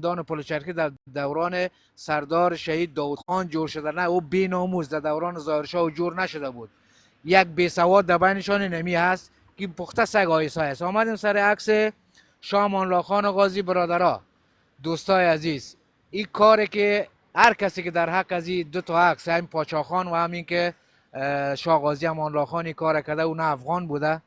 زندان پلچرخی در دوران سردار شهید داود خان جور شده، نه او بی‌ناموس در دوران ظاهرشاه جور نشده بود. یک بیسواد در بینشان نمی هست که پخته سگ آیسای است. آمدیم سر عکس شاه امان خان غازی برادرها. دوستای عزیز، این کاری که هر کسی که در حق از این دو تا عکس، همین پاچا خان و همین که شاه غازی امان الله خان این کار کرده، او نه افغان بوده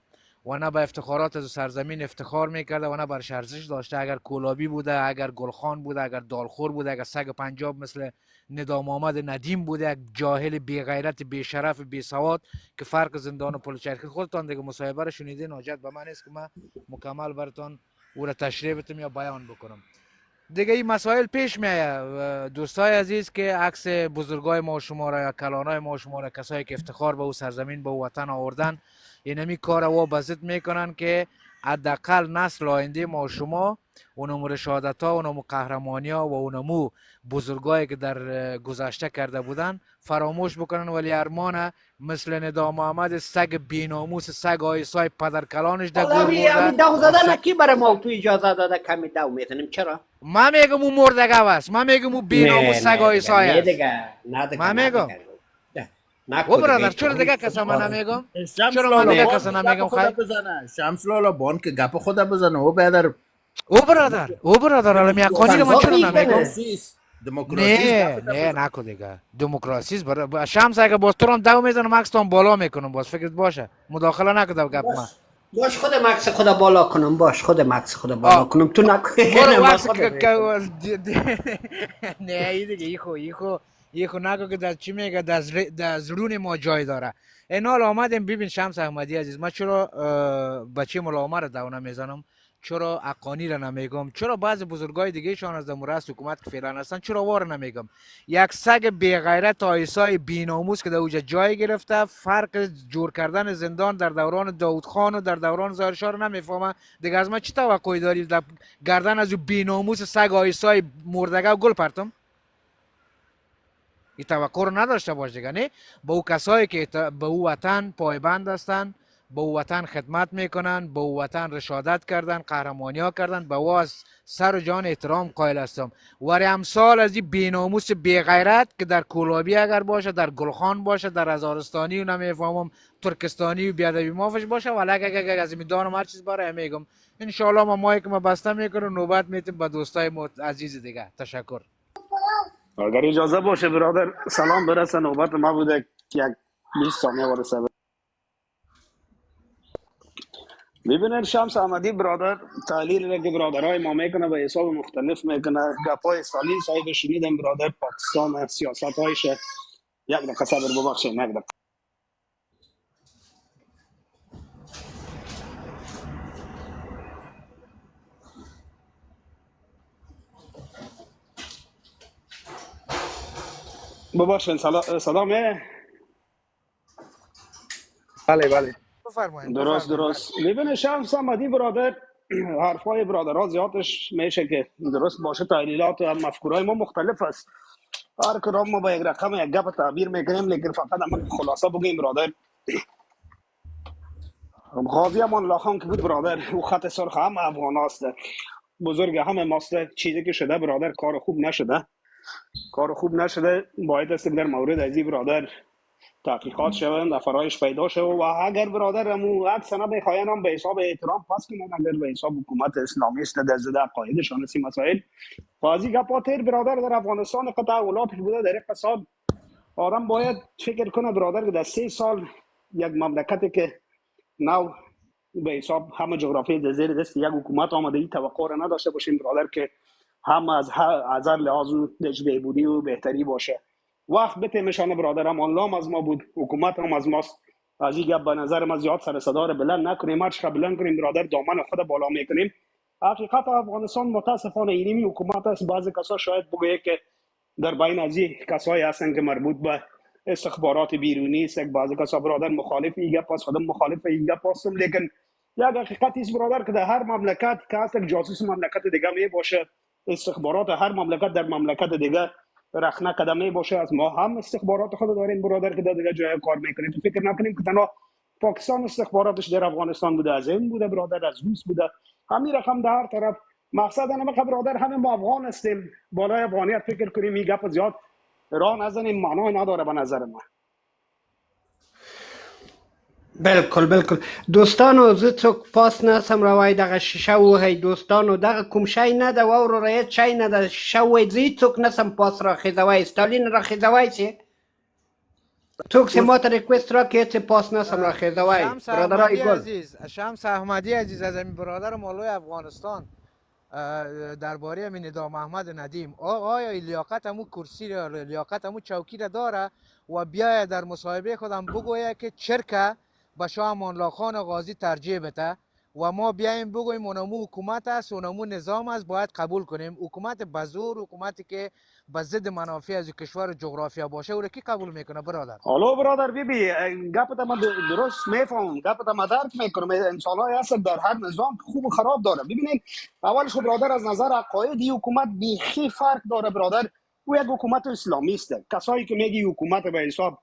و نه به افتخارات از سرزمین افتخار میکرده و نه برش ارزش داشته. اگر کولابی بوده، اگر گلخان بوده، اگر دالخور بوده، اگر سگ پنجاب مثل ندام آمد ندیم بوده، یک جاهل بی غیرت بی شرف بی سواد که فرق زندان و پلچرخی خودتان دیگه مصاحبه را شنیدین، حاجت به من نیست که من مکمل براتون او را تشریح بدم یا بیان بکنم. دیگه این مسائل پیش میایه دوستای عزیز که عکس بزرگای ما و شما را یا کلانای ما و شما را، کسایی که افتخار به او سرزمین به او وطن آوردن، اینمی کار او بازد میکنن که حداقل نسل آینده ما و شما اونمو رشادت ها، اونمو قهرمانی ها و اونمو بزرگایی که در گذشته کرده بودن فراموش بکنن، ولی ارمان مثل ندام محمد سگ بیناموس، سگ آیسای پدر کلانش در گور همین برده. داغ زدن کی برای ما تو اجازه داده کمی داغ میزنیم؟ چرا؟ من میگم اون مردگه است، من میگم اون بیناموس سگ آیسای است. نه دیگه من میگم نکو او برادر دیگه. چرا دیگه کسا من نمیگم؟ شمس چرا من لالا دیگه بان کسا که نمیگم؟ گپ خدا خواهی بزنه. شمس لالا بان که گپ خدا بزنه. او بیادر او برادر حالا میاکانی رو من چرا نمیگم؟ دموکراسیست نه گپ نه بزنه. نکن دیگه، دموکراسی برای شمس اگه باز تو رو دو میزنم عکستون بالا میکنم، باز فکرت باشه مداخله نکن گپ ما. باش خود مکس خدا بالا کنم، باش خود مکس خدا بالا کنم، تو نکن. برو من وقت خودم نه این دیگه ایخو نگو که در چی میگه در زرون ما جای داره. این حال آمدیم ببین شمس احمدی عزیز، من چرا بچه ملامه رو دو نمیزنم، چرا اقانی رو نمیگم، چرا بعض بزرگای دیگه شان از دمورست حکومت که فعلا هستن چرا وار نمیگم. یک سگ بی غیرت آیسای بیناموس که در اوجا جای گرفته، فرق جور کردن زندان در دوران داود خان و در دوران ظاهرشاه رو نمیفهمه دیگه. از ما چی توقعی داری در گردن از او بیناموس سگ آیسای مردگه گل پرتم؟ این توقع رو نداشته باش دیگه. نه با او کسایی که به او وطن پایبند هستن، به او وطن خدمت میکنن، به او وطن رشادت کردن، قهرمانی ها کردن، به او از سر و جان احترام قائل هستم. ولی امثال از این بیناموس بی غیرت که در کولابی اگر باشه، در گلخان باشه، در هزارستانی و نمیفهمم ترکستانی و بیادبی مافش باشه، ولی اگر از این دارم هر چیز برای میگم ان شاء الله ما مایک ما بسته میکنم، نوبت میتیم به دوستای عزیز دیگه. تشکر. اگر اجازه باشه برادر سلام برسه، نوبت ما بوده که یک 20 ثانیه ورسه. میبینید شمس احمدی برادر تحلیل را که برادرای ما میکنه به حساب مختلف میکنه، گپای سالی صاحب شنیدم برادر پاکستان سیاست هایش. یک دقیقه صبر ببخشید، یک دقیقه. ببخشید سلامه. بله بله. بفرمایید درست بفرمایید. درست. میبینه شمس احمدی برادر حرفای برادرها زیادش میشه که درست باشه، تحلیلات و مفکورای ما مختلف است. هر کدام ما با یک رقم یک گپ تعبیر میکنیم، لیکن فقط اما خلاصه بگیم برادر غازی امان الله خان که بود برادر، او خط سرخ هم افغان است، بزرگ همه ماست. چیزی که شده برادر کار خوب نشده، کار خوب نشده. باید است در مورد ازی برادر تحقیقات شوند، افرایش پیدا شد و اگر برادر امو عکس نمیخواین هم به حساب احترام پس کنن، اگر به حساب حکومت اسلامی است در ضد عقایدشان سی مسائل. بازی گپاتر برادر در افغانستان قطع ولایت بوده در اقتصاد. آدم باید فکر کنه برادر که در 3 سال یک مملکتی که نو به حساب همه جغرافی در زیر دست یک حکومت آمده، این توقع را نداشته باشیم برادر که هم از هر لحاظ بهبودی و بهتری باشه. وقت بتیمشانه برادر هم آنلام از ما بود، حکومت هم از ماست. از این گپ به نظر ما زیاد سر صدا را بلند نکنیم، هرچقدر بلند کنیم برادر دامن خود بالا میکنیم. حقیقت افغانستان متاسفانه اینمی حکومت است. بعضی کسا شاید بگه که در بین از این کسایی هستن که مربوط به استخبارات بیرونی است، بعضی کسا برادر مخالف این گپ است، خودم مخالف این گپ هستم، لیکن یک حقیقت است برادر که در هر مملکت که هست یک جاسوس مملکت دیگه می باشه، استخبارات هر مملکت در مملکت دیگه رخنه قدم می باشه. از ما هم استخبارات خود داریم برادر که در دیگه جای کار میکنیم. تو فکر نکنیم که تنها پاکستان استخباراتش در افغانستان بوده، از این بوده برادر، از روس بوده، همین رقم در هر طرف مقصد اینه که برادر همه ما افغان هستیم، بالای افغانیت فکر کنیم، این گپ زیاد راه نزنیم، معنای نداره به نظر من. بالکل دوستانو زه څوک پاس نسم روای دغه شیشه وهی دوستانو دغه کوم شی نه ده واورو رایت شی نه ده شیشه وهی زه هیڅوک نسم پاس راخیزوی استالین راخیزوی سی څوک چې ماته ریکوست راکړي چې پاس نسم راخیزوی شمس برادرای احمدی گل عزیز، شمس احمدی عزیز از این برادر مالوی افغانستان درباره همین ندا محمد ندیم، آیا لیاقت همون کرسی را، لیاقت همون چوکی را داره و بیاید در مصاحبه خودم بگوید که چرکه به شاه امان الله خان غازی ترجیح بده و ما بیایم بگوییم اونمو حکومت است، اونمو نظام است، باید قبول کنیم. حکومت بزور، حکومتی که به ضد منافع از کشور و جغرافیا باشه، او را کی قبول میکنه برادر؟ حالا برادر گپت من درست میفهمم، گپت من درک میکنم. انسان های هست در هر نظام خوب و خراب داره. ببینید اولش برادر از نظر عقایدی حکومت بیخی فرق داره برادر. او یک حکومت اسلامی است. کسایی که میگی حکومت به حساب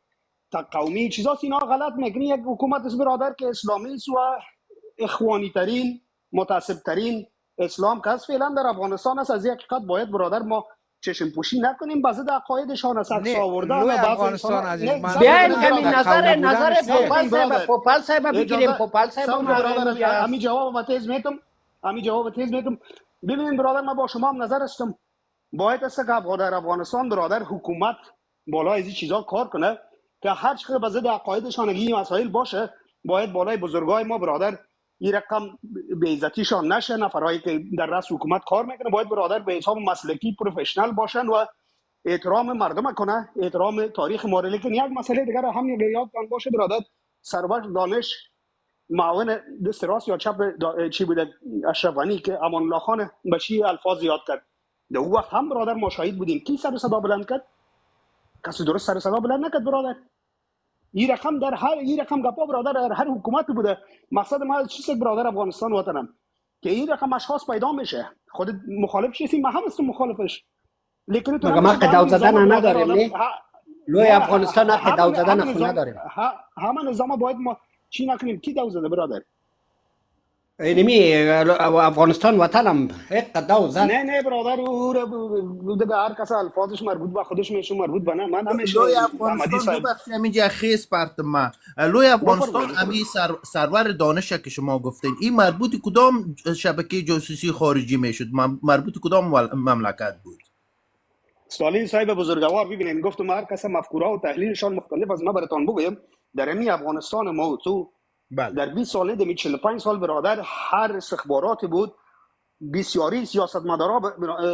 قومی چیزاست اینا غلط میکنی. یک حکومت است برادر که اسلامی است و اخوانی ترین متعصب ترین اسلام که فعلا در افغانستان است. از یک حقیقت باید برادر ما چشم پوشی نکنیم. بعضی عقایدشان از عکس نه آوردن لوی و بعضی افغانستان انسان عزیز، من بیاین برادر همین در نظر قوم بودنش نظر پوپل صاحب بگیریم پوپل صاحب سب برادر امی جواب تیز میتم ببینید برادر من با شما هم نظر هستم. باید است که در افغانستان برادر حکومت بالای این چیزا کار کنه که هر چقدر به ضد عقایدشان این مسائل باشه، باید بالای بزرگای ما برادر این رقم به عزتیشان نشه. نفرایی که در رأس حکومت کار میکنه باید برادر به حساب مسلکی پروفشنال باشن و احترام مردم کنه، احترام تاریخ ما. لیکن یک مسئله دیگر هم یادتان باشه برادر، سرور دانش معاون دست راست یا چپ چی بوده اشرف غنی که امان الله خان به چی الفاظ یاد کرد، در اون وقت هم برادر ما شاهد بودیم. کی سر صدا بلند کرد؟ کسی درست سر صدا بلند نکرد برادر. این رقم در هر این رقم گپا برادر در هر حکومت بوده. مقصد ما چیست برادر افغانستان وطنم که این رقم اشخاص پیدا میشه. خود مخالف شیسی ما هم هستم مخالفش، لیکن تو مگه ما قدو زدن نداریم نه؟ لوی افغانستان حق دو زدن خو نداریم. همه نظام باید ما چی نکنیم. کی دو زده برادر؟ اینمی افغانستان وطنم حق دو زد. نه برادر او دیگه هر کس الفاظش مربوط به خودش میشه، مربوط به نه. من همیشه لوی افغانستان ببخشید همینجا خیس پرت ما لوی افغانستان امی سرور دانش که شما گفتین این مربوط کدام شبکه جاسوسی خارجی میشد؟ مربوط کدام مملکت بود؟ استالین صاحب بزرگوار ببینید گفتم هر کس مفکوره و تحلیلشان مختلف. از ما براتون بگویم در امی افغانستان ما تو در 20 سال دمی 45 سال برادر هر استخبارات بود، بسیاری سیاستمدارا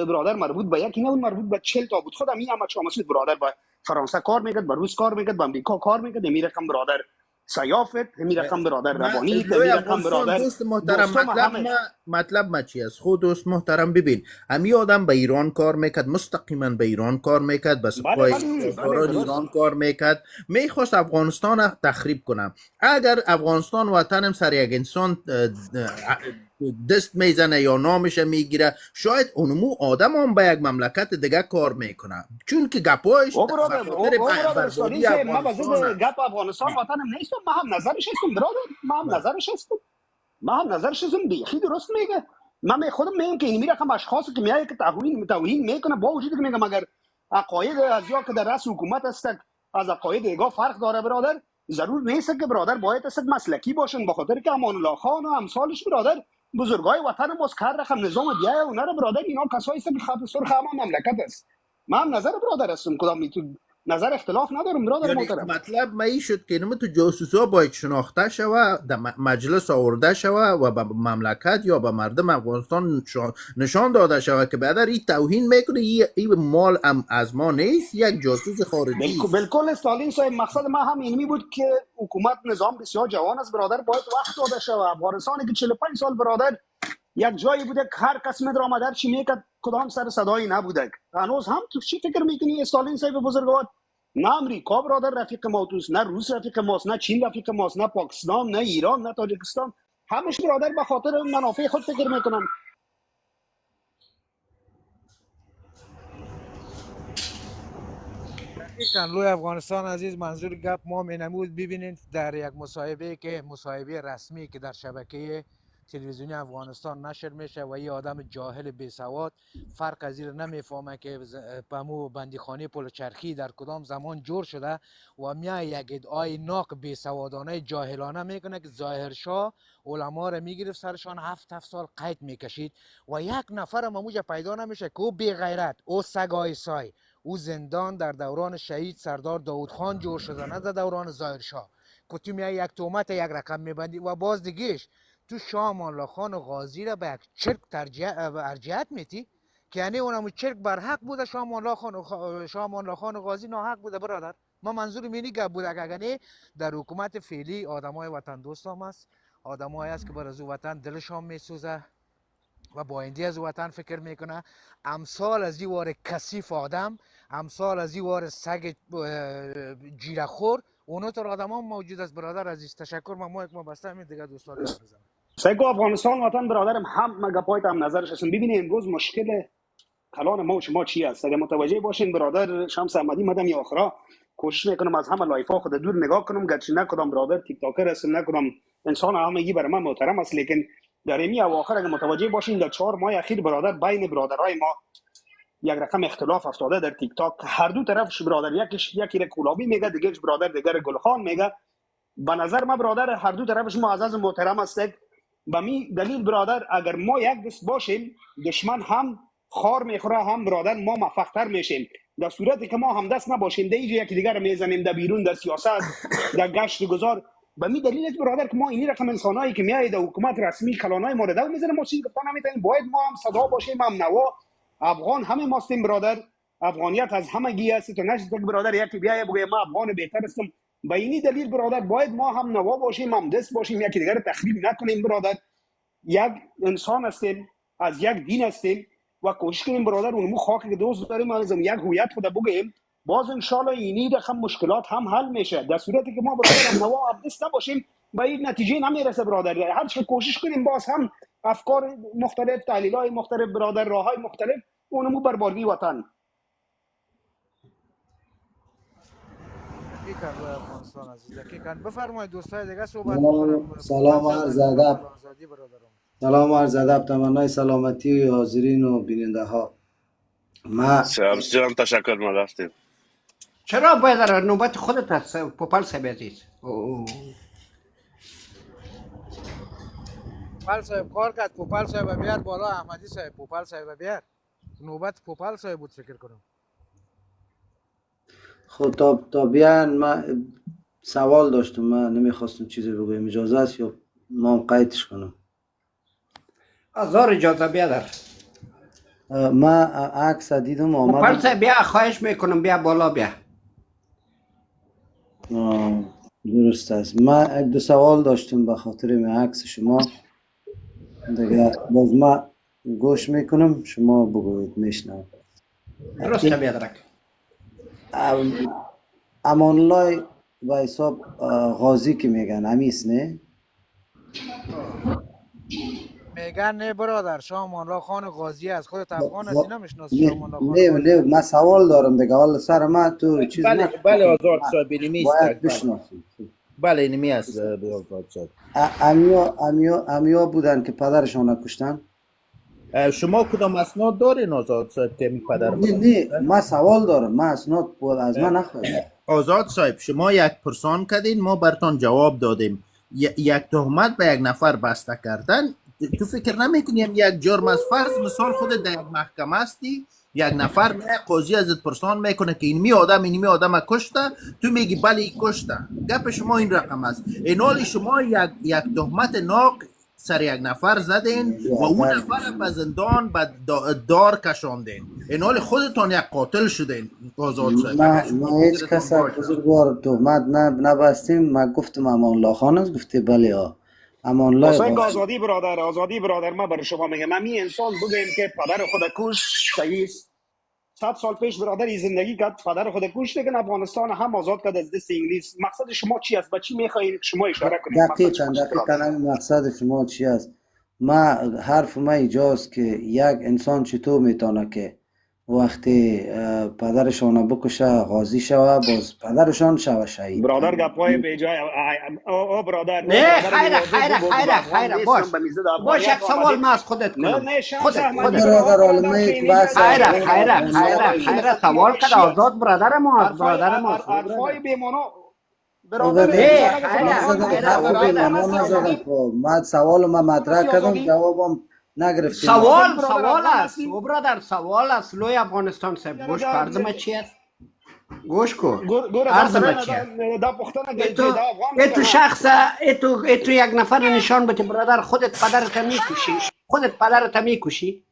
برادر مربوط به یکی نبود، مربوط به 40 تا بود. خودم این همه مسعود برادر به فرانسه کار میکرد، به روس کار میکرد، به امریکا کار میکرد. می رقم برادر سیافت، می رقم برادر روانی، می رقم برادر دوست محترم. مطلب ما چی است؟ خود دوست محترم ببین امی آدم به ایران کار میکرد، مستقیما به ایران کار میکرد، به سپاه ایران کار میکرد، میخواست افغانستان را تخریب کنم. اگر افغانستان وطنم سر یک انسان دست میزنه یا نامش میگیره، شاید اونمو آدم هم به یک مملکت دیگه کار میکنه، چون که گپایش او برادر ما بازد گپ افغانستان وطنم نیستم. ما هم نظرش هستم برادر، ما هم نظرش هستم بیخی درست میگه. من خودم میگم که این میره کم اشخاصی که میایه که توهین میکنه، با وجودی که میگم اگر عقاید از یا که در رأس حکومت است از عقاید دیگه فرق داره برادر، ضرور نیست که برادر باید است مسلکی باشن. بخاطر که امان الله خان و امثالش برادر بزرگای وطن ماست. هر رقم نظام دیگه اونا رو برادر اینا کسایی است که خط سرخ همه مملکت است. من هم نظر برادر هستم، کدام نظر اختلاف ندارم برادر محترم. مطلب ما این شد که تو جاسوسا باید شناخته شوه، در مجلس آورده شوه و به مملکت یا به مردم افغانستان نشان داده شوه که بعد این توهین میکنه، این مال از ما نیست، یک جاسوس خارجی. بالکل استالین صاحب مقصد ما هم اینمی بود که حکومت نظام بسیار جوان است برادر، باید وقت داده شوه. افغانستان که 45 سال برادر یک جایی بوده که هر کس می درآمد چی میکرد، کدام سر صدایی نبوده. هنوز هم تو چی فکر میکنی استالین صاحب بزرگوار؟ نه امریکا برادر رفیق ما توست، نه روس رفیق ماست، نه چین رفیق ماست، نه پاکستان، نه ایران، نه تاجیکستان. همش برادر به خاطر منافع خود فکر میکنن. لوی افغانستان عزیز، منظور گپ ما می نمود. ببینید در یک مصاحبه که مصاحبه رسمی که در شبکه تلویزیونی افغانستان نشر میشه و یه آدم جاهل بی سواد فرق از این نمیفهمه که پمو بندیخانه پل چرخی در کدام زمان جور شده و میای یک ادعای ناق بی سوادانه جاهلانه میکنه که ظاهر شاه علما را میگرفت سرشان 7 سال قید میکشید و یک نفر مموجه پیدا نمیشه که او بی غیرت، او سگای سای، او زندان در دوران شهید سردار داوود خان جور شده، نه در دوران ظاهر شاه. که تو میای یک تومت یک رقم میبندی و باز دیگهش تو شاه امان الله خان و غازی را به یک چرک ارجعیت میتی که یعنی اونم چرک بر حق بوده، شاه امان الله خان و غازی ناحق بوده برادر. ما منظور مینی گپ بود اگر نه در حکومت فعلی آدمای وطن دوست هم است، آدمایی است که بر از وطن دلشان میسوزه و با آینده از وطن فکر میکنه. امثال از این وار کثیف آدم، امثال از این وار سگ جیرخور، اونو تر آدم هم موجود است برادر عزیز. تشکر. من مایک ما بسته همین دیگه دوستان بزنم. سگو افغانستان وطن برادرم هم مگه پایت هم نظرش هستم. ببینید امروز مشکل کلان ما و شما چی است؟ اگه متوجه باشین برادر شمس احمدی مدام یا اخرا کوشش میکنم از همه لایفا خود دور نگاه کنم، گرچه نه کدام برادر تیک تاکر هستم، نه کدام انسان همگی برای من محترم است، لیکن در این اواخر اگه متوجه باشین در 4 ماه اخیر برادر بین برادرای ما یک رقم اختلاف افتاده در تیک تاک. هر دو طرفش برادر یکی را کلابی میگه، دیگهش برادر دیگر گلخان میگه. به نظر ما برادر هر دو طرفش معزز و محترم است. به می دلیل برادر اگر ما یک دست باشیم دشمن هم خار میخوره هم برادر ما مفختر میشیم. در صورتی که ما هم دست نباشیم در یکی دیگر میزنیم در بیرون، در سیاست، در گشت گذار. به می دلیل است برادر که ما این رقم انسانایی که میاید در حکومت رسمی کلانای ما رو دو میزنه، ما چیزی گفتن نمیتونیم. باید ما هم صدا باشیم، هم نوا. افغان همه ماستیم برادر، افغانیت از همه گی است. تو نشد که برادر یکی بیای بگه ما افغان بهتر هستم. به این دلیل برادر باید ما هم نوا باشیم، هم دست باشیم، یکی دیگر تخریب نکنیم برادر. یک انسان هستیم، از یک دین هستیم و کوشش کنیم برادر اونمو خاکی که دوست داریم از یک هویت خود بگیم. باز ان شاء الله اینی رقم مشکلات هم حل میشه. در صورتی که ما برادر نوا عبدست نباشیم به این نتیجه نمیرسه برادر. هر چه کوشش کنیم باز هم افکار مختلف، تحلیل‌های مختلف برادر، راه‌های مختلف اونمو بربادی وطن. افغانستان عزیز بفرمایید دوستای دیگه صحبت سلام عرض ادب. سلام عرض ادب. تمنای سلامتی حاضرین و بیننده ها. ما شمس جان تشکر. ما رفتیم. چرا باید در نوبت خودت هست پوپل صاحب عزیز؟ پوپل صاحب کار کرد. پوپل صاحب بیار بالا. احمدی صاحب پوپل صاحب بیار. نوبت پوپل صاحب بود فکر کنم. خب تا بیان ما سوال داشتم. من نمیخواستم چیزی بگویم. اجازه است یا ما قیدش کنم؟ هزار اجازه بیادر. ما عکس دیدم آمدم. پوپل صاحب بیا خواهش میکنم بیا بالا بیا. درست است. ما یک دو سوال داشتم به خاطر این عکس شما دیگه. باز ما گوش میکنم شما بگوید میشنم. درست بیادرک. امان الله به حساب غازی که میگن همیست نه؟ میگن نه برادر شاه امان الله خان غازی از خودت افغان هستی نمیشناسی شاه امان الله خان؟ نه من سوال دارم دیگه. حالا سر ما تو چیز بله آزاد صاحب نمیست. باید بشناسیم. بله نمی است آزاد صاحب. امیا بودن که پدرشان کشتن. شما کدام اسناد دارین آزاد صاحب که می پدر؟ نه ما سوال دارم. ما اسناد از من نخواهیم. آزاد صاحب شما یک پرسان کردین ما برتان جواب دادیم. یک تهمت به یک نفر بسته کردن، تو فکر نمیکنیم یک جرم از فرض مثال خود در یک محکمه هستی، یک نفر قاضی ازت پرسان میکنه که اینمی آدم کشته، تو میگی بله کشته، گپ شما این رقم است. این حال شما یک تهمت ناق سر یک نفر زدین و اون نفر به زندان به دار کشاندین. این حال خودتان یک قاتل شدین آزاد صاحب. ما هیچ کس بزرگوار تهمت نبستیم. ما گفتم امان الله خان است. گفته بله ها امان الله. آزادی برادر ما برای شما میگم. من انسان بگیم که پدر خود کش صحیح 100 سال پیش برادری زندگی کرد، پدر خود کش، لیکن افغانستان هم آزاد کرد از دست انگلیس. مقصد شما چی است؟ به چی میخواهید شما اشاره کنید؟ دقیقاً مقصد شما چی است؟ حرف ما ایجاست که یک انسان چطور میتونه که وقتی پدرشان بکشه غازی شوه باز پدرشان شوه شهید. برادر گپای به جای او برادر نه خیره باش یک سوال ما از خودت نه کنم. نه شمس خودت احمدی برادر عالمه یک بحث خیره سوال کرد آزاد برادر ما از برادر ما حرفای بیمانو برادر خیره خوبه من نزدم. خب من سوال ما مطرح کردم جوابم نگرفتیم. سوال است او برادر سوال است لوی افغانستان صاحب گوش کردم چی است گوش کو عرضم چی است دا پختنه اتو شخص اتو یک نفر نشان بده برادر خودت پدرت میکشی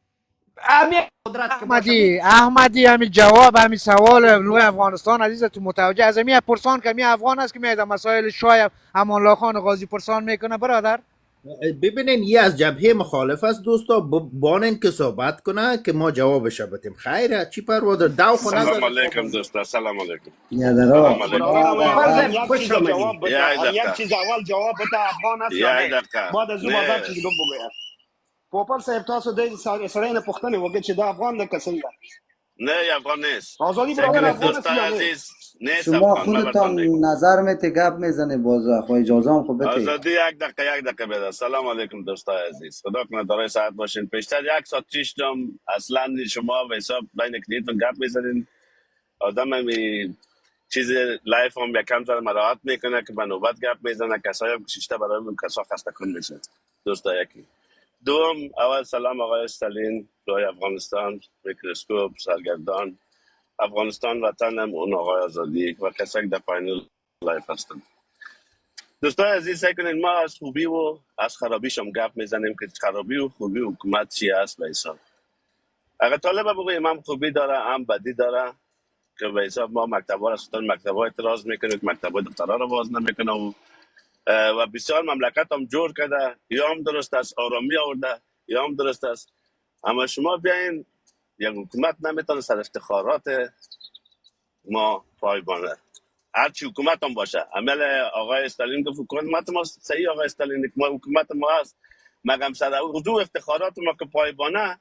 همین قدرت که باشه احمدی همین جواب همین سوال لوی افغانستان عزیز تو متوجه از همین پرسان که می افغان است که میاد مسائل شاه امان الله خان غازی پرسان میکنه برادر. ببینین یه از جبهه مخالف است دوستا بانن که صحبت کنه که ما جوابش بدیم. خیره چی پروا داره داو خو سلام نظر علیکم دوستا، سلام علیکم. یادرا یک چیز اول جواب بده افغان است یا یک نه دقیقه بعد از او بازار چیز رو بگوید پوپل صاحب تاسو د سړی نه پوښتنه وکړه چې دا افغان ده که څنګه نه افغان نیست. آزادی برادر افغان است دوستای یا نه عزیز نیست شما افغان. من خودتان برتان میگم نظر میتی گپ میزنی باز خو اجازه هم خوب بده. آزادی یک دقیقه بده. سلام علیکم دوستای عزیز، خدا کنه دارای ساعت باشین. پیشتر یک ساعت پیش دم اصلا شما و حساب بین کلیتون گپ میزنین. آدم می چیز لایف هم یکم زر مراحت میکنه که به نوبت گپ میزنه. کسایی هم که شیشته برای من کسا خسته کن میشه. دوستا یکی دوم اول سلام آقای استالین دوی افغانستان میکروسکوپ سرگردان افغانستان وطنم اون آقای آزادی و کسایی که در پایین لایف هستن. دوستان عزیز سعی کنین ما از خوبی و از خرابیش هم گپ میزنیم که خرابی و خوبی حکومت چی است به حساب. اگر طالب بگویم هم خوبی داره هم بدی داره که به حساب ما مکتب‌ها را ستون مکتب‌ها اعتراض میکنیم، مکتب‌های دخترها را باز نمیکنه و بسیار مملکت هم جور کرده، یا هم درست است آرامی آورده یا هم درست است. اما شما بیاین یک حکومت نمیتونه سر افتخارات ما پایبانه. هرچی حکومت هم باشه عمل آقای استالین گفت حکومت ما صحیح، آقای استالین که ما حکومت ما هست مگم سر حضور افتخارات ما که پایبانه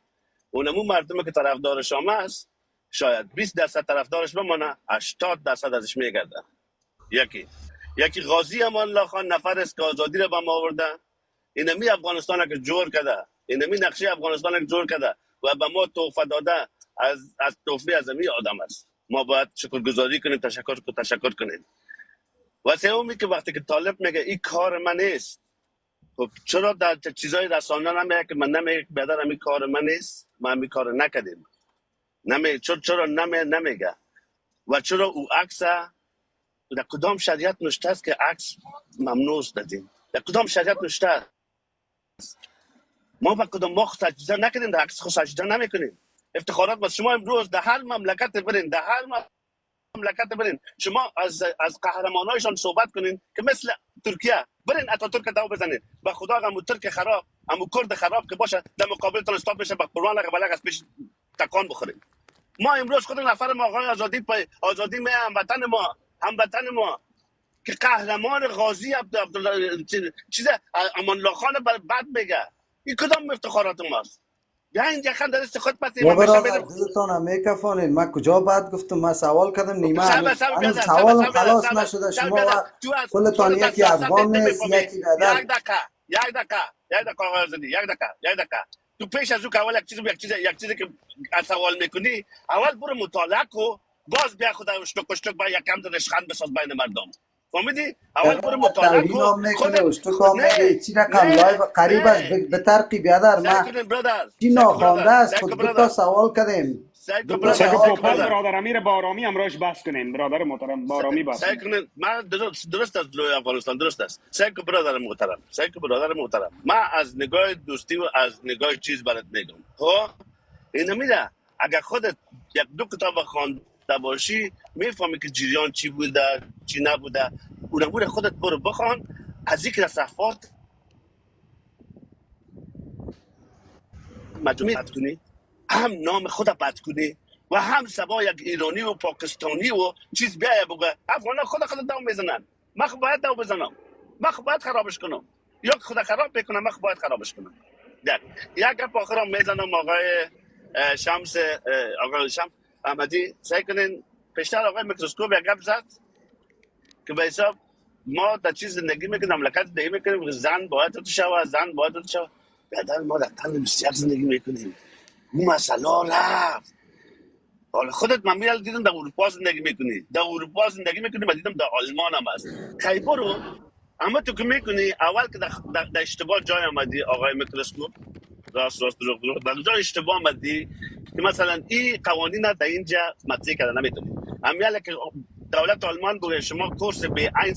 اونمون مردمی که طرفدار شما است شاید 20% طرفدارش بمانه 80% ازش میگرده. یکی غازی امان الله خان نفر است که آزادی رو به ما آورده، اینمی افغانستان که جور کرده، اینمی نقشه افغانستان که جور کرده و به ما تحفه داده از تحفه از امی آدم است. ما باید شکرگزاری کنیم، تشکر کنیم. و سومی که وقتی که طالب میگه این کار من نیست، خب چرا در چیزای رسانه نمیگه که من نمیگه بدر این کار من نیست، ما این کار نکردیم، چرا نمیگه و چرا او عکس در کدام شریعت نوشته است که عکس ممنوع است دادیم؟ در کدام شریعت نوشته است؟ ما ما سجده نکردیم، در عکس خود سجده نمیکنیم. افتخارات با شما امروز در هر مملکت برین، شما از قهرمانایشان صحبت کنین که مثل ترکیه برین اتاتورک داو بزنین. به خدا همو ترک خراب همو کرد خراب که باشه در مقابل تون استاد بشه به قرآن بلغ از پیش تکان بخورین. ما امروز خود نفر ما آقای آزادی می هموطن ما که قهرمان غازی عبدالله چیز امان الله خان بعد بگه این کدام افتخارات ماست؟ یا این جخن در استخوت پس یا برادر دلتان هم میکفانید. من کجا بعد گفتم من سوال کردم نیمه هنوز سوالم خلاص نشده. شما کلتان یکی افغان نیست یکی بدر. یک دقیقه آقای آزادی یک دقیقه تو پیش از او که اول یک چیزی که سوال میکنی اول برو مطالعه کو، باز بیا خود اشتک با یکم دشخند بساز بین مردم. فهمیدی؟ اول برو مطالعه کو. چی رقم لایو قریب است به ترقی بیادر ما چی ناخوانده است. خود دو تا سوال کردیم. برادر امیر با آرامی امراش بحث کنیم. برادر محترم با آرامی بحث کنیم. من درست است لوی افغانستان درست است. سعی کن برادر محترم من از نگاه دوستی و از نگاه چیز برات میگم. خب این میره اگر خودت یک دو کتاب خوانده باشی میفهمی که جریان چی بوده چی نبوده. اون خودت برو بخوان از یک صفحات مجموعه بد کنی، هم نام خود بد کنی و هم سبا یک ایرانی و پاکستانی و چیز بیایه بگه افغان خود داو میزنن. من خود باید داو بزنم، من خود باید خرابش کنم، یا خود خراب بکنم من خود باید خرابش کنم. یک گپ آخرم میزنم آقای شمس آقای شمس احمدی سعی کنین پیشتر آقای میکروسکوپ یک گپ زد که به حساب ما در چیز زندگی میکنیم مملکت زندگی میکنیم زن باید تو شود زن باید تو شود بعد ما در قرن 21 زندگی میکنیم اون مسئله رفت. حالا خودت من میال دیدم در اروپا زندگی میکنی در اروپا زندگی میکنی و دیدم در آلمان هم هست خیلی برو اما تو که میکنی اول که در اشتباه جای آمدی آقای میکروسکوپ راست دروغ در اونجا اشتباه آمدی که مثلا این قوانین در اینجا مطرح کردن نمیتونی امیاله که دولت آلمان بگه شما کورس به عین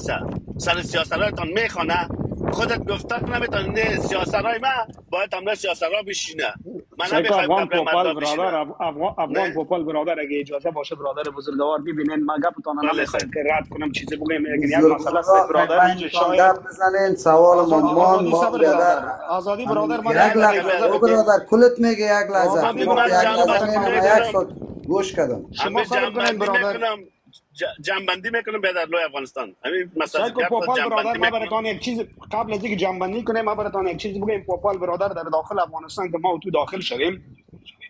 سر سیاست‌هایتان میخونه خودت گفتن نمیتونی سیاست‌های من باید همراه سیاست‌ها بشینه من شاید نمیخوایم افغان قبل پوپال مردم بشینه برادر افغان نه پوپال برادر اگه اجازه باشه برادر بزرگوار ببینین من گپتون بله نمیخوایم که رد کنم چیزی بگم لیکن یک مسئله است بزرگوار برادر اینجا بینتان شاید گپ بزنین سوال آزادی ما صبر بیادر برادر آزادی برادر من یک یک دقیقه لحظه اجازه او بدین برادر کلت میگه یک لحظه آزادی ما من یک برادر لحظه اجازه جنبندی میرم فرمایید یک میکنم ساعت گوش کردم شما همه صبر کنین برادر جنبندی میکنم به در لوی افغانستان همین مسئله سعی کو گپ خود پوپال برادر جنبندی ما میکنم براتون یک چیز قبل از اینکه جنبندی کنیم ما براتون یک چیز بگم پوپال برادر در داخل افغانستان که ما و تو داخل شویم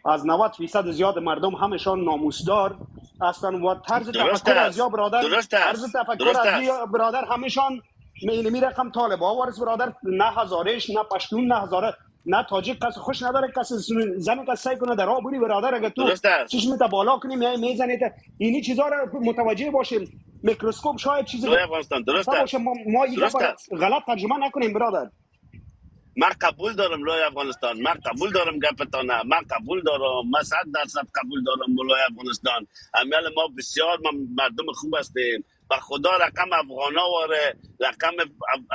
از 90% زیاد مردم همشان ناموسدار هستن و طرز درست تفکر از یا است برادر درست طرز است تفکر درست از است یا برادر همشان میلی رقم طالب ها ورس برادر نه هزارش نه پشتون نه هزاره نه تاجیک کس خوش نداره کس زن کس سعی کنه در آب بری برادر اگه تو درست است چشمت بالا کنی میزنید اینی چیزا رو متوجه باشیم میکروسکوپ شاید چیزی لوی افغانستان درست گفته باشه است ما این درست است غلط ترجمه نکنیم برادر من قبول دارم لوی افغانستان من قبول دارم گپتانه من قبول دارم من 100% قبول دارم لوی افغانستان امیال ما بسیار مردم خوب هستیم و خدا رقم افغانا واره رقم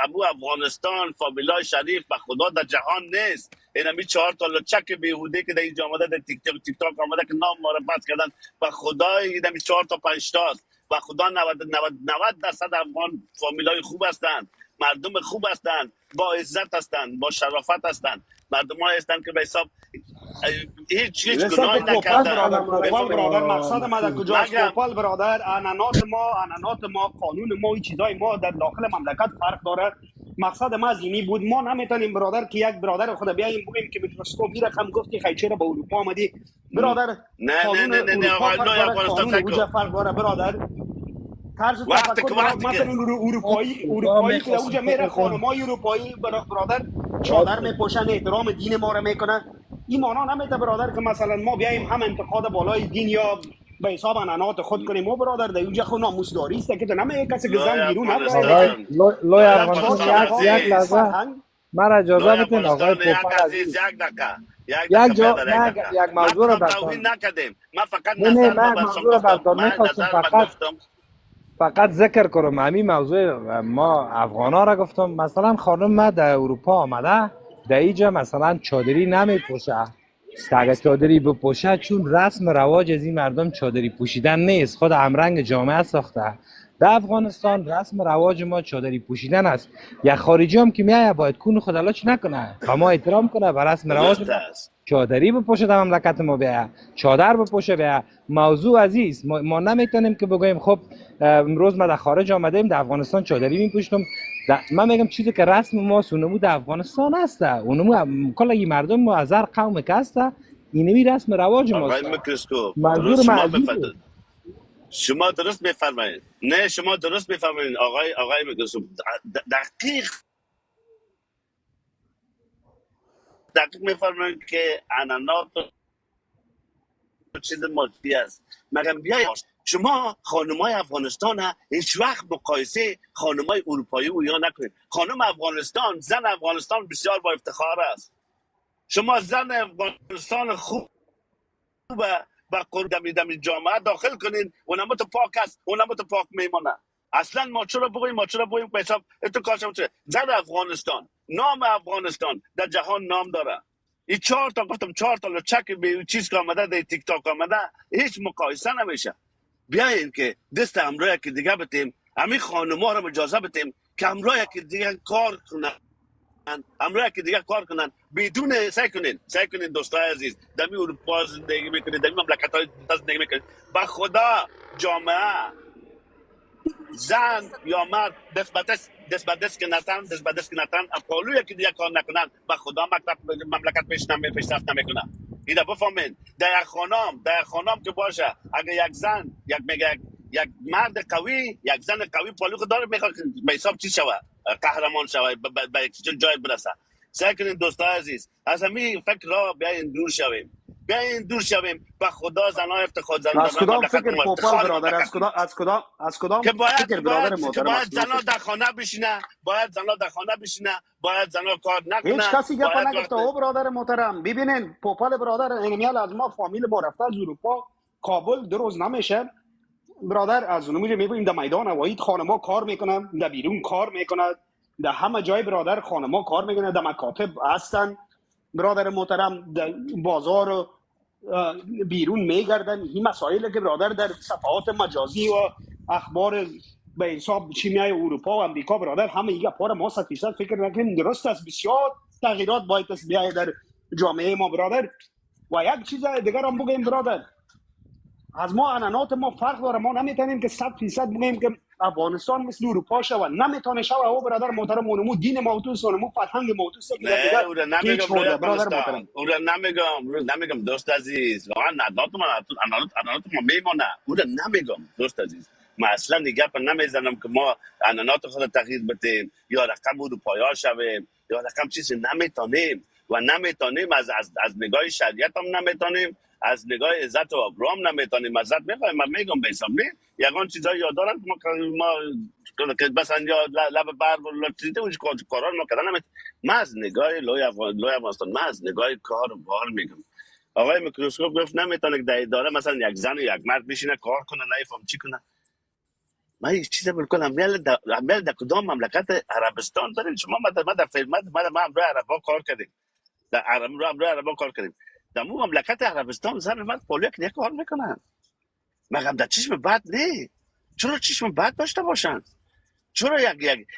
ابو افغانستان فامیلای شریف و خدا در جهان نیست این همی 4 تا لچک بیهوده که در اینجا آمده در تیک تاک آمده که نام ما رو بس کردن و خدا این همی 4 تا 5 تاست و خدا 90% افغان فامیلای خوب هستند مردم خوب هستند با عزت هستند با شرافت هستند مردم ها هستند که به حساب هیچ رسال گناهی کو پوپال نکردند برادر پوپال برادر مقصد ما در کجاست مگم پوپال برادر انانات ما قانون ما این چیزای ما در داخل مملکت فرق داره مقصد ما از اینی بود ما نمیتونیم برادر که یک برادر خود بیایم بگیم که میکروسکوپ این رقم گفتی خیلی چرا به اروپا آمدی برادر قانون نه اروپا آقا فرق لوی داره افغانستان قانون سکو اوجا فرق داره برادر طرز وقتی تفکر که برای وقتی مثلا که اروپایی که اونجا میره خانمای اروپایی برادر چادر میپوشن احترام دین ما رو میکنه این مانا نمیته برادر که مثلا ما بیایم هم انتقاد بالای دین یا به حساب انانات خود کنیم ما برادر در اونجا خود ناموسداری است که تو نمیگه کسی که لوی زن بیرون نبره آقای لیکن افغانستان لوی لوی در افغانستان افغانستان یک چهارچاق عزیز لحظه فرهنگ مرا اجازه لوی بدین آقای افغانستان یک پوپل عزیز عزیز یک یک دقیقه جا بیادر یک دقیقه یک ما موضوع را توهین برتان نکردیم من فقط نه نظر من ما یک بر شما موضوع را گفتم برتان من میخواستم نظر ما فقط گفتم ذکر کنم همین موضوع ما افغان ها را گفتم مثلا خانم ما در اروپا آمده در اینجا مثلا چادری نمی پوشه اگه چادری بپوشه چون رسم رواج از این مردم چادری پوشیدن نیست خود همرنگ جامعه ساخته در افغانستان رسم رواج ما چادری پوشیدن است یا خارجی هم که میایه باید کون خود علاج نکنه و ما احترام کنه و رسم رواج درست ما است چادری بپوشه در مملکت ما بیا چادر بپوشه بیا موضوع عزیز ما نمیتونیم که بگوییم خب امروز ما در خارج آمدیم در افغانستان چادری میپوشتم من میگم چیزی که رسم ما سونمو در افغانستان هست اونمو کل این مردم ما از هر قوم که هست اینمی رسم رواج آقای ماست میکروسکوپ منظور درست ما شما عزیزه شما درست میفرمایید نه شما درست میفرمایید آقای میکروسکوپ دقیق میفرمایید که انانات چیز مادی است مگم بیای شما خانمای افغانستان هیچ وقت مقایسه خانمای اروپایی و یا نکنید خانم افغانستان زن افغانستان بسیار با افتخار است شما زن افغانستان خوب با دمی جامعه داخل کنین اونم تو پاک است اونم تو پاک میمونه اصلا ما چرا بگوییم به حساب تو کارشم چه زن افغانستان نام افغانستان در جهان نام داره این 4 تا گفتم 4 تا لچک به چیز که آمده در تیک تاک آمده هیچ مقایسه نمیشه بیاین که دست همراه که دیگه بتیم همین خانم‌ها رو اجازه بتیم که همراه که دیگه کار کنن همراه که دیگه کار کنن بدون سعی کنین دوستای عزیز دمی اروپا زندگی میکنید دمی مملکت‌های زندگی میکنید با خدا جامعه زن یا مرد دست به دست که نتن اپالوی که دیگه کار نکنن با خدا مملکت پیشرفت نمیکنه اینا بفهمین. در خانم که باشه، اگه یک زن یک مرد قوی، یک زن قوی پالوخ داره، میخواد به حساب چی شوه، قهرمان شوه، به یک جای برسه. سعی کنین دوستای عزیز از همین فکر را بیاین دور شویم. به خدا زنان افتخار زن از در کدام مملکت فکر ما پوپل افتخار برادر، مملکت ما. از کدام که باید فکر که برادر باید که محترم، باید از کدام زنها فکر؟ در خانه بشینه، باید زنها در خانه بشینه، باید زنها کار هیچ نکنه، کسی گپ باید نگفته وقت او برادر محترم. ببینین پوپل برادر اینمیال از ما فامیل ما رفته از اروپا کابل 2 روز نمیشه برادر، از اونجا میبینیم در میدان وحید خانما کار میکنن، در بیرون کار میکنن، در همه جای برادر خانما کار میکنن، در مکاتب هستن برادر محترم، در بازار و بیرون میگردن. این مسائلی که برادر در صفحات مجازی و اخبار به حساب چی میای اروپا و امریکا برادر همه ایگه پار ما 100% فکر نکنیم درست است. بسیار تغییرات باید است بیای در جامعه ما برادر. و یک چیز دیگر هم بگیم برادر، از ما انانات ما فرق داره. ما نمیتونیم که 100% بگیم که افغانستان مثل اروپا شود، نمیتونه شود. او برادر محترم اونمو دین موتوس، اونمو فرهنگ موتوس که نه دیگه او را هیچ نمیگم روی خورده برادر محترم. افغانستان، او را نمیگم دوست عزیز، واقعا انانات ما میمانه، او را نمیگم دوست عزیز. ما اصلا دیگه گپ نمیزنم که ما انانات خود تغییر بدیم یا رقم اروپایا شویم یا رقم چیزی. نمیتونیم و نمیتونیم از نگاه شریعت هم نمیتونیم، از نگاه عزت و ابرام نمیتونیم. ازت میخوایم، من میگم به حساب نه یگان چیزا یاد دارن که ما که مثلا یا لب بر و چیزی اونج کارا ما کردن. من از نگاه لوی افغانستان، من از نگاه کار و بار میگم. آقای میکروسکوپ گفت نمیتونه که در اداره مثلا یک زن و یک مرد بشینه کار کنه، نمیفهم چی کنه. من هیچ چیز بالکل امیال در کدام مملکت عربستان دارین شما؟ ما در خدمت ما امروز عربا کار کردیم، در امروز عربا کار کردیم. در مو مملکت عربستان زن و مرد پولیا که کار میکنن، مگر در چشم بد نه؟ چرا چشم بد داشته باشن؟ چرا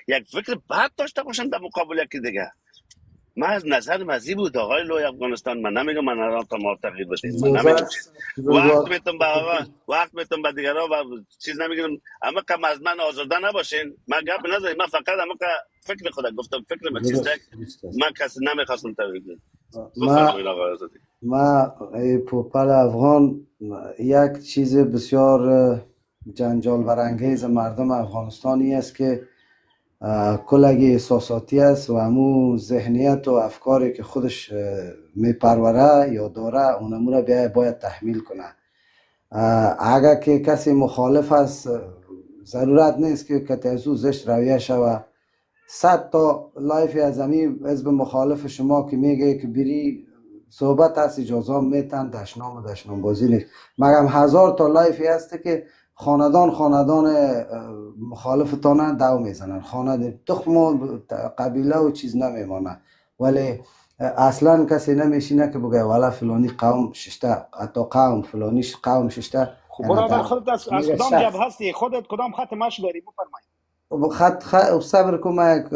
یک فکر بد داشته باشن در مقابل یکی دیگه؟ من از نظر مزی بود آقای لوی افغانستان. من نمیگم من الان تا ما تغییر بدیم، من نمیگم چیز. وقت میتون به آقا، وقت میتون به دیگران و چیز نمیگم. اما کم از من آزرده نباشین. من گپ نذارید، من فقط اما که فکر خودم گفتم، فکر من چیز درست دیگه است. من کسی نمیخواستم تغییر بدم. ما بفرمایید آقا آزادی. پوپل افغان یک چیز بسیار جنجال برانگیز مردم افغانستانی است که کلگی احساساتی است و همون ذهنیت و افکاری که خودش میپروره یا داره اونمو را باید تحمیل کنه. اگر که کسی مخالف است ضرورت نیست که کتیزو زشت رویه شوه. 100 تا لایف از همین حزب مخالف شما که میگه که بری صحبت هست اجازه میتن دشنام و دشنام بازی نیست. مگم 1000 تا لایفی هست که خاندان مخالفتانه دو میزنن، خانه تخم و قبیله و چیز نمیمانه. ولی اصلا کسی نمیشینه که بگه والا فلانی قوم ششته، حتی قوم فلانی قوم ششته. خب برادر خودت از کدام جبهه هستی؟ خودت کدام خط مشی داری؟ بفرمایید. خط صبر کن، من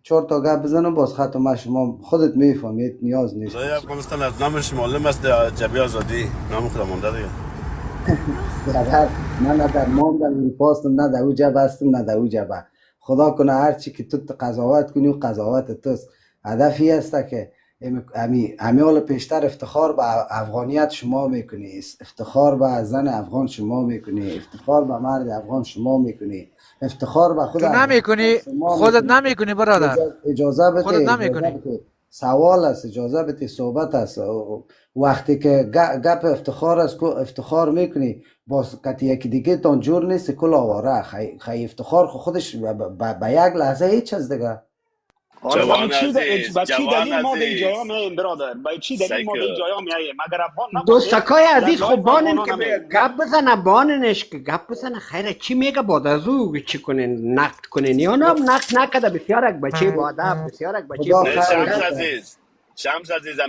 4 تا گپ بزنم باز خط مشی شما خودت میفهمید، نیاز نیست. لوی افغانستان از نامش معلوم است، جبهه آزادی نام خود مونده دیگه. برادر من نه در مام در اروپا هستم، نه در او جبهه هستم، نه در او جبهه. خدا کنه هرچی که تو قضاوت کنی و قضاوت توست. هدفی است که امی حال پیشتر افتخار به افغانیت شما میکنی، افتخار به زن افغان شما میکنی، افتخار به مرد افغان شما میکنی، افتخار به خود تو نمیکنی، خودت نمیکنی برادر. اجازه بده، خودت نمیکنی. سوال است، اجازه بده، صحبت است. وقتی که گپ افتخار است، افتخار میکنی باز کتی یکی دیگه تان جور نیست کل آواره خی افتخار خودش به یک لحظه هیچ از دیگه. جوان عزیز، جوان دلیل ما به این جایا عزیز، میاییم برادر؟ به چی دلیل ما به این سیکو جایا میاییم؟ مگر افغان نباشیم دوستکای عزیز لایف خب بانن افغانا که نمیاییم؟ گپ بزنه، باننش که گپ بزنه. خیره چی میگه بعد از او چی کنین؟ نقد کنین یا نه نقد نکده؟ بسیار یک بچه با ادب، بسیار یک بچه خدا با نه خیر شمس فضیلت. بده. عزیز، شمس عزیز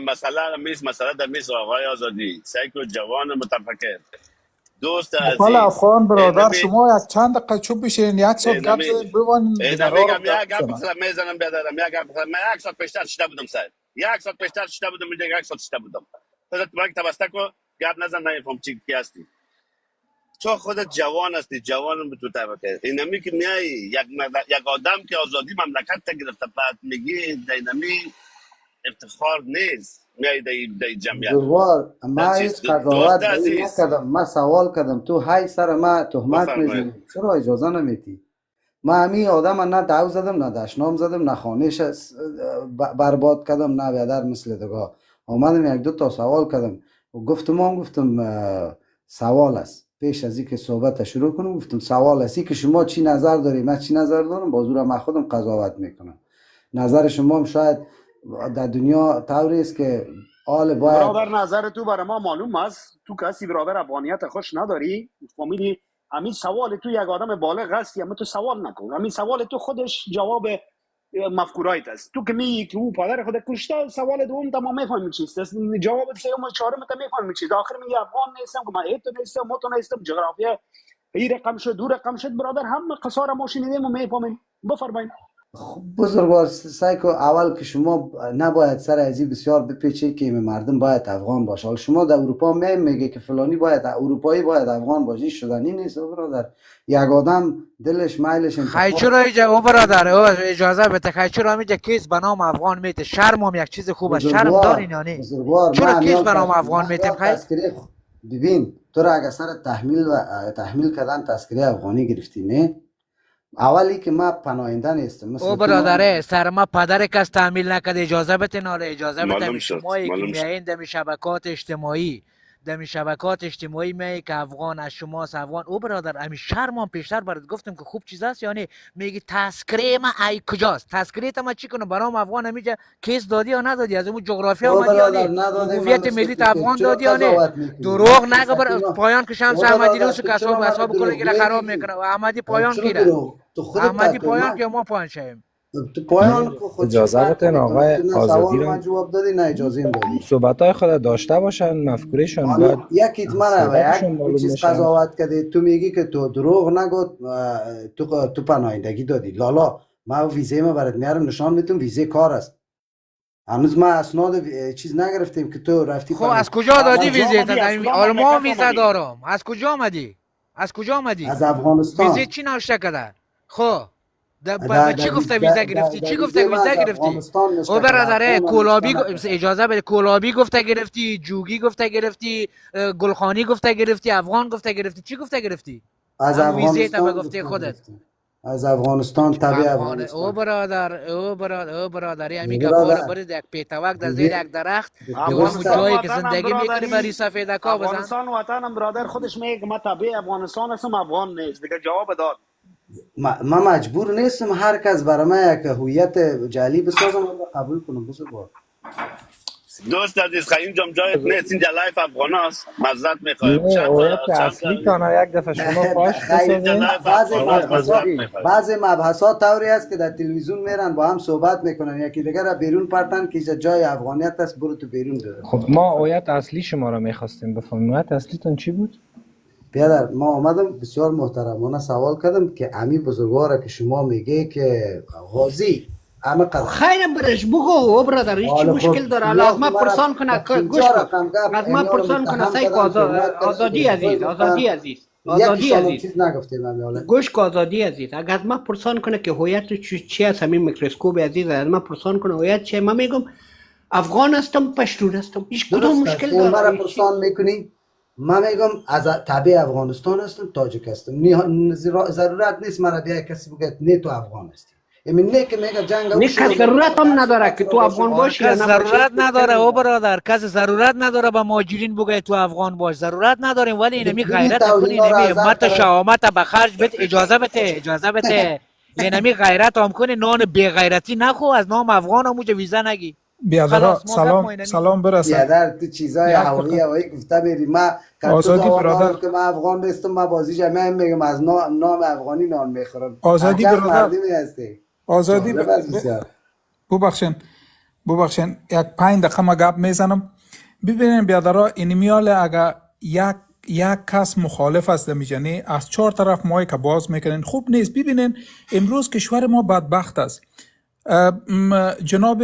مسئله در میز آقای آزادی. سیکو جوان متفکر، دوست بله عزیز. افغان برادر، اینمی شما یک چند دقیقه چوب بشین، یک ساعت گپ اینمی زدید ببین دیگرها رو اینمیگم گپ یک گپ بزنن. بخوام میزنم بیادرم، یک گپ بخوام. من یک ساعت پیشتر شده بودم سر، یک ساعت پیشتر شده بودم اینجا، یک ساعت شده بودم. خودت مایک تبسته کو، گپ نزن، نمیفهم چی هستی. تو خودت جوان هستی، جوان به تو تفکر. اینمی که میای یک آدم که آزادی مملکت تا گرفته بعد میگی اینمی افتخار نیست میای در جمعیت بزرگوار ما در هیچ چیز. قضاوت دوست به این عزیز نکردم. من سوال کردم تو های سر ما تهمت بفرمایید. میزنی، چرا اجازه نمیدی؟ ما همین آدم نه دعو زدم نه دشنام زدم نه خانهش برباد کردم نه بیادر مثل دگاه آمدم یک دو تا سوال کردم و گفتم سوال است پیش از اینکه صحبت شروع کنم گفتم سوال است که شما چی نظر داری من چی نظر دارم بازور من خودم قضاوت میکنم. نظر شما هم شاید در دنیا طوری است که آل باید برادر نظر تو برای ما معلوم است. تو کسی برادر افغانیت خوش نداری فهمیدی؟ همین سوال تو یک آدم بالغ هستی اما تو سوال نکن. همین سوال تو خودش جواب مفکورایت است. تو که میگی که او پدر خود کشته سوال دوم تمام میفهمی چیست. جواب سوم و چهارم تا میفهمی چیست. آخر میگه افغان نیستم که من ایتو نیستم موتو نیستم جغرافیا این رقم شد دو رقم شد. برادر هم قصار ما شنیدیم و میفهمیم. بفرمایید. خب بزرگوار سعی کن اول که شما نباید سر ازی بسیار بپیچید که این مردم باید افغان باشه. حالا شما در اروپا میگه که فلانی باید اروپایی باید افغان باشه شدنی نیست برادر. یک آدم دلش میلش خیلی چرا اینجا برادر اجازه بده خیلی چرا اینجا کیس به نام افغان میته شرم هم یک چیز خوبه شرم دارین یا نه بزرگوار چرا کیس به نام افغان میتیم خیلی ببین تو را اگر سر تحمیل کردن تذکره افغانی گرفتی نه اولی که ما پناهنده نیستم او برادره سر ما پدر کس تحمیل نکرده اجازه بده ناله اجازه معلوم بده شد، شمایی که معلوم شد. میایین دمی شبکات اجتماعی میگی که افغان از شماست افغان. او برادر همین شرم هم پیشتر برات گفتم که خوب چیز است یعنی میگی تذکره ما ای کجاست تذکره تا ما چی کنم برام افغان همیشه کیس دادی یا ندادی از اون جغرافیا آمدی یا نه هویت ملی تا افغان دادی یا نه دروغ نگو بر پایان که شمس احمدی روز که اصحاب کل خراب میکنه احمدی پایان گیره احمدی پایان که ما پایان شیم تو پایان خود اجازه بدین آقای آزادی رو رو جواب دادی نه اجازه این دادی صحبت‌های خود داشته باشن مفکورشون بعد یکیت منه و صحبتشون یک معلوم چیز میشه. قضاوت کردی تو میگی که تو دروغ نگو تو پناهندگی دادی لالا ما ویزه ما برات میارم نشان میتونم ویزه کار است هنوز ما اسناد چیز نگرفتیم که تو رفتی خب از کجا دادی ویزه تا آلمان ویزا دارم از کجا آمدی از افغانستان ویزه چی نوشته کرده خب چی گفته ویزا گرفتی چی گفته ویزا گرفتی او برادره کلابی اجازه بده کلابی گفته گرفتی جوگی گفته گرفتی گلخانی گفته گرفتی افغان گفته گرفتی چی گفته گرفتی از ویزه تا افغانستان گفته خودت از افغانستان تبع افغانستان او برادر همین که بار برید یک پیتاوک در زیر یک درخت تو همون جایی که زندگی میکنی بری سفید کا بزن افغانستان وطنم برادر خودش میگه که من تابع افغانستان هستم افغان نیست دیگه جواب داد. ما مجبور نیستم هر کس برای من یک هویت جعلی بسازم و قبول کنم بزرگوار دوست عزیز خیلی اینجا جایت نیست اینجا لایف افغان هست مزد میخوایم نه هویت اصلی تانه یک دفعه شما پاش بسازین بعضی مبحثات طوری است که در تلویزیون میرن با هم صحبت میکنن یکی دیگر را بیرون پرتن که جای افغانیت است برو تو بیرون بده. خب ما هویت اصلی شما را میخواستیم بفهمیم هویت اصلیتون چی بود؟ بیادر ما آمدم بسیار محترمانه سوال کردم که امی بزرگواره که شما میگه که غازی همه قدر خیلی برش بگو برادر هیچ مشکل داره از ما پرسان کنه گوش کن از ما پرسان کنه سایک آزادی عزیز آزادی عزیز چیز نگفتیم امی گوش کن آزادی عزیز اگر از ما پرسان کنه که هویت چی است همین میکروسکوپ عزیز از ما پرسان کنه هویت چیه من میگم افغان هستم پشتون هستم هیچ کدوم مشکل داره مرا پرسان میکنی من میگم از تابع افغانستان هستم تاجیک هستم ضرورت نیست مرا بیا کسی بگه نه تو افغان هستی نه که میگه جنگ نه که ضرورت هم نداره که تو افغان باشی کس ضرورت نداره او برادر کس ضرورت نداره با مهاجرین بگه تو افغان باش ضرورت نداریم ولی اینمی غیرت کنی اینمی همت شهامت بخرج بده اجازه بده اینمی غیرت هم کنی نان بی غیرتی نخو از نام افغان هم موجه ویزا نگی بیادر سلام برسه بیادر تو چیزای هوایی گفته میری ما آزادی برادر که من افغان نیستم من بازی جمعه میگم از نام افغانی نان میخورم آزادی برادر آزادی ببخشین یک 5 دقیقه ما گپ میزنم ببینین بیادرها این میاله اگر یک کس مخالف است میجنی از 4 طرف مایی که باز میکنین خوب نیست. ببینین امروز کشور ما بدبخت است. جناب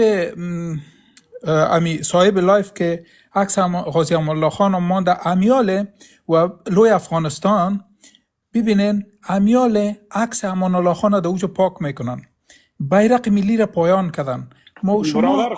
امی صاحب لایف که عکس غازی امان الله خان مانده امیاله و لوی افغانستان ببینین امیاله عکس امان الله خان در اوج پاک میکنن بیرق ملی را پایان کردن ما و شما برادر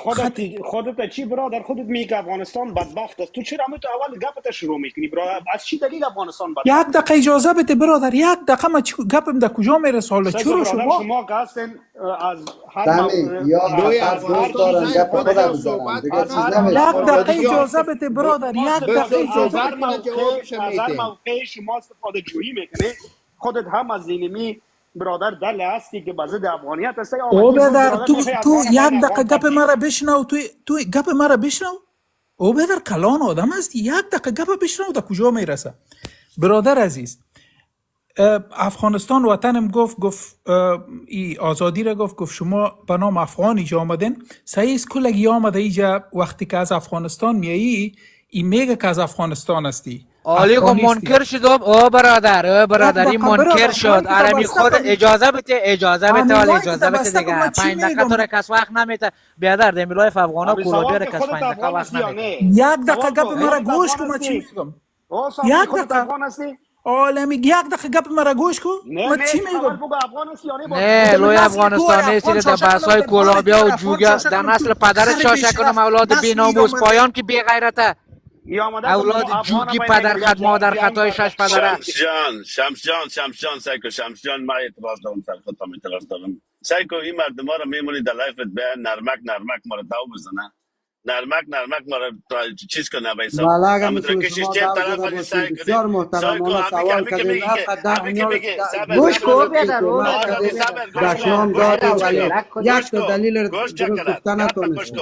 خودت چی برادر؟ خودت میگی افغانستان بدبخت است. تو چرا تو اول گپت شروع میکنی برادر؟ از چی دلیل افغانستان بدبخت؟ یک دقیقه اجازه بده برادر، یک دقیقه ما گپم در کجا میرسه حالا؟ سه چرا برادر شما شما که هستین از هر دمی یا لوی از فقط هر دوست افغانستان دارن چیزی سعی گپ خودت خودم هم بزنم، صحبت دیگه کنه. چیز از یک نمیشه. دقیقه آزادی جان اجازه بده برادر، یک بس دقیقه تو اجازه صحبت بده. کنه جوابش از هر میتین. موقع شما استفاده جویی میکنی، خودت هم از اینمی برادر دل هستی که بازه افغانیت هستی. او آمدی امروز بدر برادر تو میخوای تو افغان باید یک افغان دقیقه گپ تبلیغ. مرا بشنو، تو گپ مرا بشنو. او بدر کلان آدم هستی، یک دقیقه گپ بشنو در کجا میرسه. برادر عزیز، افغانستان وطنم گفت ای آزادی را گفت شما به نام افغان اینجا آمدین. صحیح است، کلگی آمده اینجا وقتی که از افغانستان میایی این میگه که از افغانستان هستی، عالی خب افغانیستی. منکر شد. او برادر یک این دقیقه منکر برادر، شد. مایی که تا آرمی بسته خود کنی، اجازه بده حال همین مایی که اجازه تا بده بسته کن دیگه. من چی 5 دقیقه تو میگم. را کس وقت نمیته بیادر دمیلای افغانا امی کولابی سوال را که کس خودت 5 دقیقه افغان وقت هستی یا نمیته. نه؟ یک دقیقه سوال گپ کو مرا خودت گوش افغان کن من چی هستی؟ میگم. او صافی یک خودت دقیقه افغان هستی؟ عالمی، یک دقیقه گپ مرا گوش کن نه من چی اول میگم. بگو افغان هستی یا نه با نه در خودت لوی نسل تو افغانستانی افغان سری در شاشه بحث کنم، های در بار کولابیا دیگر و افغان جوگا شاشه در کنم. تو نسل پدرت خر شاشه کنم. بیشرف اولاد دست میگم بیناموس من. پایان که بی غیرته. یا آمده که اولاد افغان جوگی باید پدر میگه خط مادر جنگ خطای شش پدره. شمس جان سایکو شمس جان ما اعتراض دارم سر خودم اعتراض دارم. سایکو این مردم ها رو میمونی در لایفت به نرمک ما رو داو بزنه. نرمک ما رو چیز کنه به حساب. بله اگر اما تو مثل کشش شما چه دو طرف زده از باشین سایکو دی بسیار سایکو محترمانه سوال همی که کردین، میگی که حق همی که اینا میگی صبر گوش کو دستور بیادر او حکومت بیادر آزادی او کردین، بیادر صبر دشنام گوش بیادر دادین اول ولی بیرک کن. یک تا دلیل گوش درست چکلر گفتن گپ من گوش نتونستین.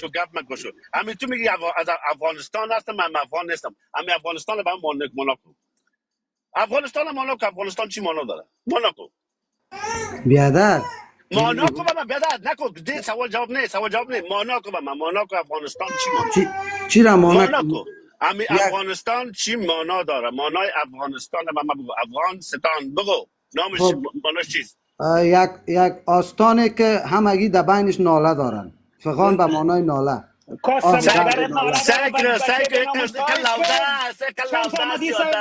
کو گپ من گوش کو همین تو میگی از افغانستان هستم من افغان نیستم همین افغانستان رو به موناکو افغانستان چی مانا داره بیادر موناکو به من بدد نکن دید سوال جواب نه موناکو به من موناکو افغانستان چی مانا داره چی را مانک موناکو همین یک افغانستان چی مانا داره مانای افغانستان به من بگو افغانستان بگو نامش خب ماناش چیست یک آستانه که همگی در بینش ناله دارن، فغان به مانای ناله، کس آه درد مادرت ناله. ناله داره بچه سایکو به ناموس خواهش کن. یک شمس لوده احمدی صاحب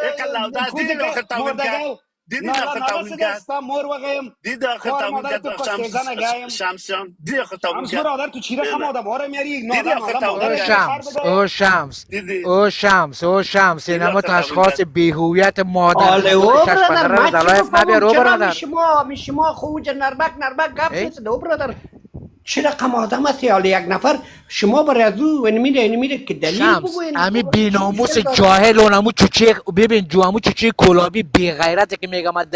یک لوده کوزه دیدی که آخر تاویل کرد مردگل دیدی ناله آخر ناله تاویل سده کرد استا مور وگیم دیدی آخر خوار تاویل مادر کرد تو کشتیزه نگیم. شمس جان دیدی آخر تاویل شمس کرد برادر تو چی رقم نه آدم ها رو میاری دیدی ناله آخر ناله تاویل او مادر کرد زخر شمس او بگایم. شمس دیدی او شمس دیدی اینما آخر تو تاویل اشخاص کرد بیهویت مادر آله خطای او شش برادر پدره رو ما چی دلایف نبیا گفتم؟ رو چرا برادر. می شما خوج نرمک گپ ای نیست او برادر. چه رقم آدم هستی؟ حالا یک نفر شما برای از او اینی میره که دلیل شمس بگوین. امی چی بیناموس مشکل داره؟ جاهل اونمو چوچه ببین همو چوچه کلابی بی غیرته که میگم از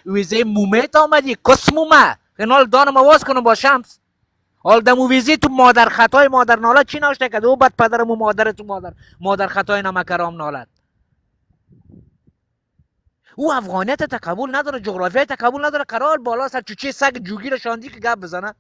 ویزه مومت آمدی کس مومه خنال دانم آواز کنم با شمس حال دمو ویزی تو مادر خطای مادر ناله چی ناشته کرد او بد پدرمو مادر تو مادر خطای نمکرام نالد. او افغانیت تا قبول نداره، جغرافیای تا قبول نداره، قرار بالا سر چوچه سگ جوگی رو شاندی که گپ بزنه.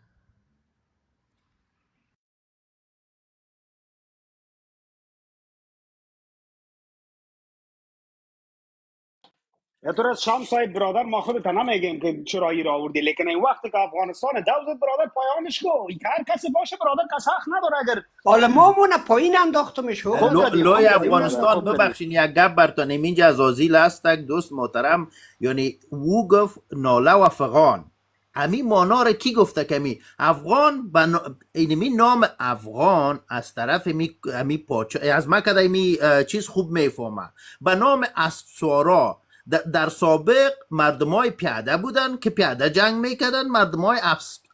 تو از شام صاحب برادر ما خودت نمیگیم که چرا را آوردی، لیکن این وقتی که افغانستان دوزت برادر پایانش کو هر کسی باشه برادر کس حق نداره. اگر حالا ما مونه پایین انداختمش خوب خوب کردی لوی خوب کردی برادر افغانستان خوب کردی. ببخشین یک گپ برتان اینجا از آزیل هستک دوست محترم یعنی او گفت ناله و افغان امی مانا را کی گفته کمی افغان اینمی نام افغان از طرف امی پاچه از ما کده امی چیز خوب میفهمه به نام اسبسوارا در سابق مردم های پیاده بودن که پیاده جنگ میکردن مردم های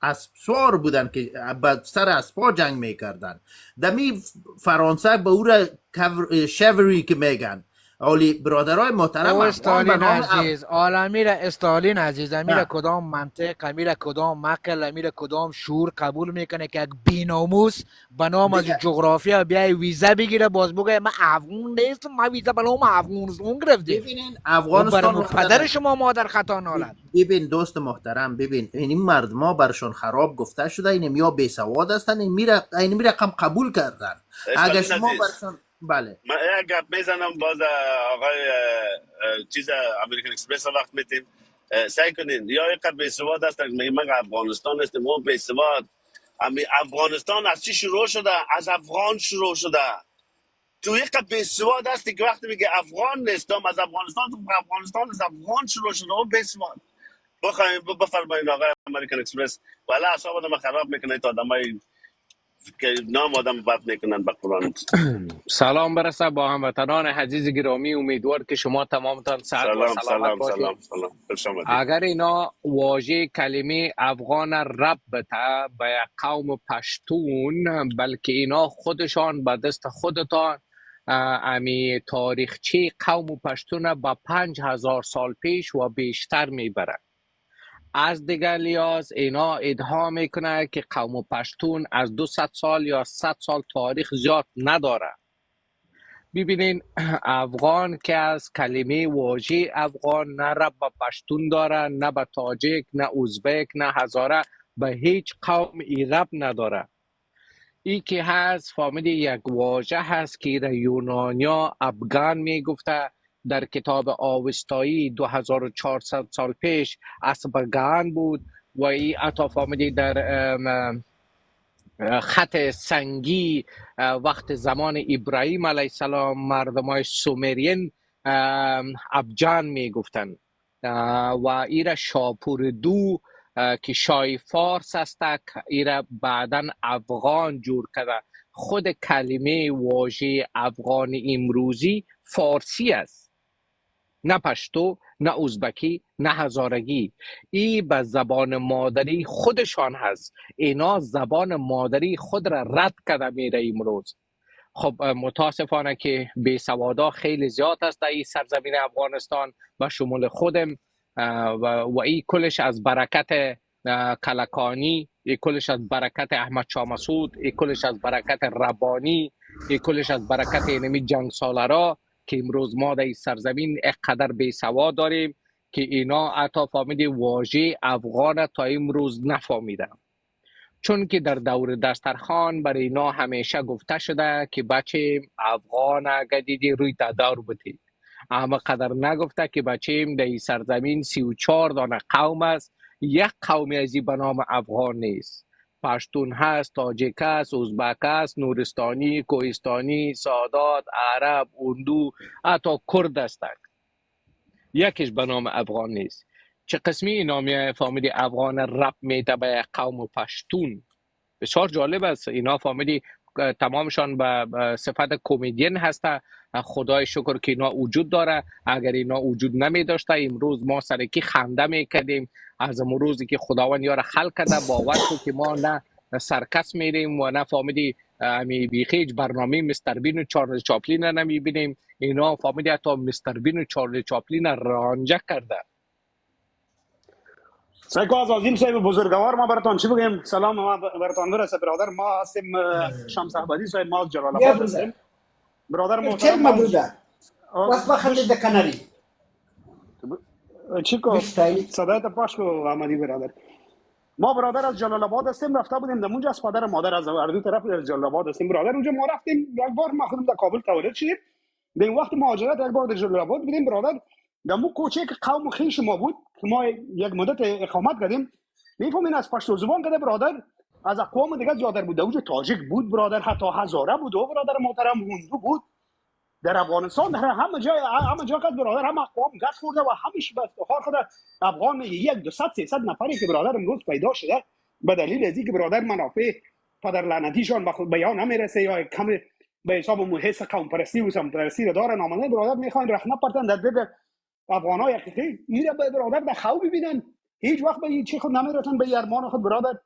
اسبسوار بودن که سر اسبا جنگ میکردن دمی فرانسه به او را شوری که میگن اولی برادرای محترم او افغان به استالین نام عزیز عالمی را استالین عزیز امیر نه. کدام منطق امیر کدام مکل امیر کدام شور قبول میکنه که یک بیناموس به نام از دیگه جغرافیا بیای ویزا بگیره باز بگه من افغان نیستم من ویزا به نام افغانستان گرفتیم ببینین و افغانستان برمو پدر وطن شما مادر خطا نالد. ببین دوست محترم ببین این مردما برشون خراب گفته شده این یا بی سواد هستن این میره رقم قبول کردن اگه استالین شما عزیز برشون بله من یک گپ میزنم باز آقای چیز امریکن اکسپرس وقت میتیم سعی کنین یا یک به سواد هست میگه من افغانستان هستم ما به سواد افغانستان از چی شروع شده از افغان شروع شده تو یک به سواد هستی که وقتی میگه افغان نیستم از افغانستان تو افغانستان از افغان شروع شده و به سواد بخوایم بفرمایید آقای امریکن اکسپرس ولی اعصاب آدم خراب میکنه تا آدمای که نام آدم بد میکنن به قرآن. سلام برسه با هموطنان عزیز گرامی. امیدوار که شما تمامتان صحت و سلام سلامت سلام باشید. سلام سلام، خوش آمدید. اگر اینا واژه کلمه افغان ربطه به یک قوم پشتون، بلکه اینا خودشان به دست خودتان امی تاریخچه قوم پشتون به 5000 سال پیش و بیشتر میبرند. از دیگر لیاز اینا ادعا میکنه که قوم پشتون از 200 سال یا 100 سال تاریخ زیاد نداره. ببینین افغان که از کلمه واژه افغان نه رب به پشتون داره، نه به تاجیک، نه ازبک، نه هزاره، به هیچ قوم ای رب نداره. ای که هست فهمیدی یک واژه هست که را یونانیا افغان میگفته. در کتاب آوستایی 2400 سال پیش اسبگان بود و ای عطا فهمیدی در خط سنگی وقت زمان ابراهیم علیه السلام مردمای سومرین ابجان می گفتن و ایره شاپوردو که شای فارس است ایره بعدن افغان جور کرده. خود کلمه واژه افغان امروزی فارسی است، نه پشتو، نه ازبکی، نه هزارگی. ای به زبان مادری خودشان هست. اینا زبان مادری خود را رد کرده میره امروز. خب متاسفانه که بیسوادا خیلی زیاد است در این سرزمین افغانستان و شمول خودم و ای کلش از برکت کلکانی، ای کلش از برکت احمد شاه مسعود، ای کلش از برکت ربانی، ای کلش از برکت اینمی جنگ سالارا که امروز ما در این سرزمین اقدر بیسواد داریم که اینا حتی فهمیدی واژه افغان تا امروز نفهمیدم. چون که در دور دسترخوان برای اینا همیشه گفته شده که بچه افغان اگه دیدی روی دادار بودی، اما قدر نگفته که بچه در این سرزمین 34 دانه قوم است. یک قومی ازی به نام افغان نیست. پشتون هست، تاجیک است، ازبک است، نورستانی، کوهستانی، سادات، عرب، اردو، حتی کرد است. یکیش به نام افغان نیست. چه قسمی اینا می فهمیدی افغان رب میده به قوم پشتون؟ بسیار جالب است. اینا فهمیدی تمامشان به صفت کمدین هسته. خدای شکر که اینا وجود داره. اگر اینا وجود نمی داشته امروز ما سرکی خنده میکردیم. از امروزی که خداوند یاره خلق کرده باور کو که ما نه سرکس میریم و نه فهمیدی امی بیخیج برنامه مستر بین و چارلی چاپلین نمی بینیم. اینا فهمیدی حتی مستر بین و چارلی چاپلین رانجه کرده. سایکو از عظیم صاحب بزرگوار ما براتون چی بگیم؟ سلام ما براتون برسه برادر. ما هستیم شمس احمدی صاحب، ما از جلال آباد هستیم. برادر محترم ما بوده بس بخلید کناری چی کو صدایت پاش کو احمدی برادر. ما برادر از جلال آباد هستیم، رفته بودیم در اونجا از پدر مادر از هر دو طرف از جلال آباد هستیم برادر. اونجا ما رفتیم یک بار، ما خودم در کابل تولد شدیم. در این وقت مهاجرت یک بار در جلال آباد بودیم برادر. در مو کوچه که قوم خویش ما بود که ما یک مدت اقامت کردیم، میفهمین از پشتو زبان کده برادر از اقوام دیگه زیادتر بود. اونجا تاجیک بود برادر، حتی هزاره بود و برادر محترم هندو بود. در افغانستان در همه جا که برادر هم اقوام گشت خورده و همیشه به افتخار خود افغان 100 300 نفری که برادر امروز پیدا شده به دلیل از اینکه برادر منافع پدر لعنتیشان به خود بیان نمیرسه یا کم به حساب حس قوم پرستی و سم پرستی رو دارن آمده برادر میخوان رخنه پرتن در دل افغانای حقیقی میره به برادر در خو ببینن. هیچ وقت به این چی خود نمیرسن به ارمان خود برادر.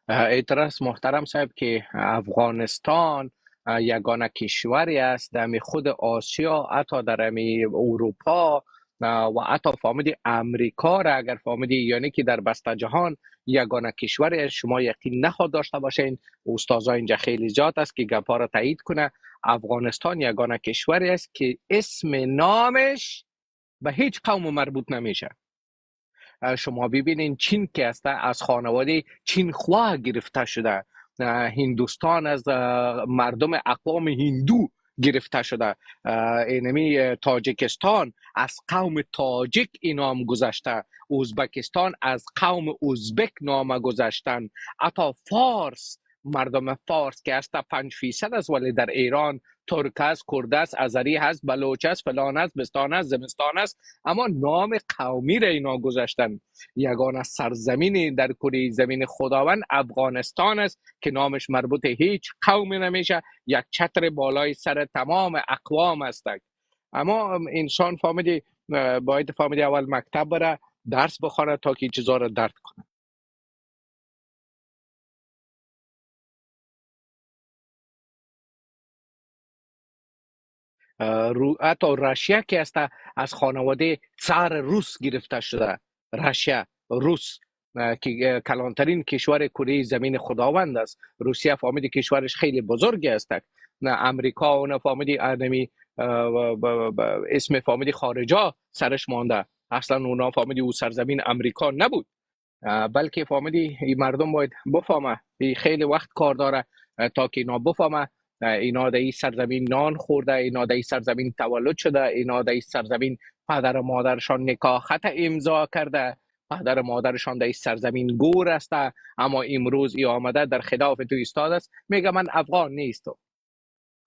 اعتراض محترم صاحب که افغانستان یگانه کشوری است در خود آسیا، حتی در اروپا و حتی فهمیدی امریکا را اگر فهمیدی یعنی که در بسته جهان یگانه کشوری است. شما یقین نخواد داشته باشین، استادا اینجا خیلی زیاد است که گپا را تایید کنه. افغانستان یگانه کشوری است که اسم نامش به هیچ قوم مربوط نمیشه. شما ببینین چین که است از خانواده چین خواه گرفته شده، هندوستان از مردم اقوام هندو گرفته شده، اینمی تاجیکستان از قوم تاجیک نام گذاشته، ازبکستان از قوم ازبک نام گذاشتن، حتی فارس مردم فارس که است 5% است ولی در ایران ترک است، کرد است، آذری هست، بلوچ است، فلان است، بستان است، زمستان است، اما نام قومی را اینا گذاشتن. یگانه سرزمین در کره زمین خداوند افغانستان است که نامش مربوط هیچ قومی نمیشه، یک چتر بالای سر تمام اقوام است. اما انسان فهمیدی باید فهمیدی اول مکتب بره، درس بخوره تا که چیزا را درک کنه. حتی رشیا که است از خانواده цар روس گرفته شده. رشیا روس که کلانترین کشور کره زمین خداوند است. روسیه فهمیدی کشورش خیلی بزرگ است. نه امریکا اون فهمیدی آدمی اسم فهمیدی خارجا سرش مانده، اصلا اونا فهمیدی او سرزمین امریکا نبود. بلکه فهمیدی این مردم باید بفهمه، خیلی وقت کار داره تا که اینا بفهمه اینا در این سرزمین نان خورده، اینا در این سرزمین تولد شده، اینا در این سرزمین پدر و مادرشان نکاح خط امضا کرده، پدر و مادرشان در این سرزمین گور است، اما امروز ای آمده در خلاف تو ایستاده است، میگه من افغان نیستم.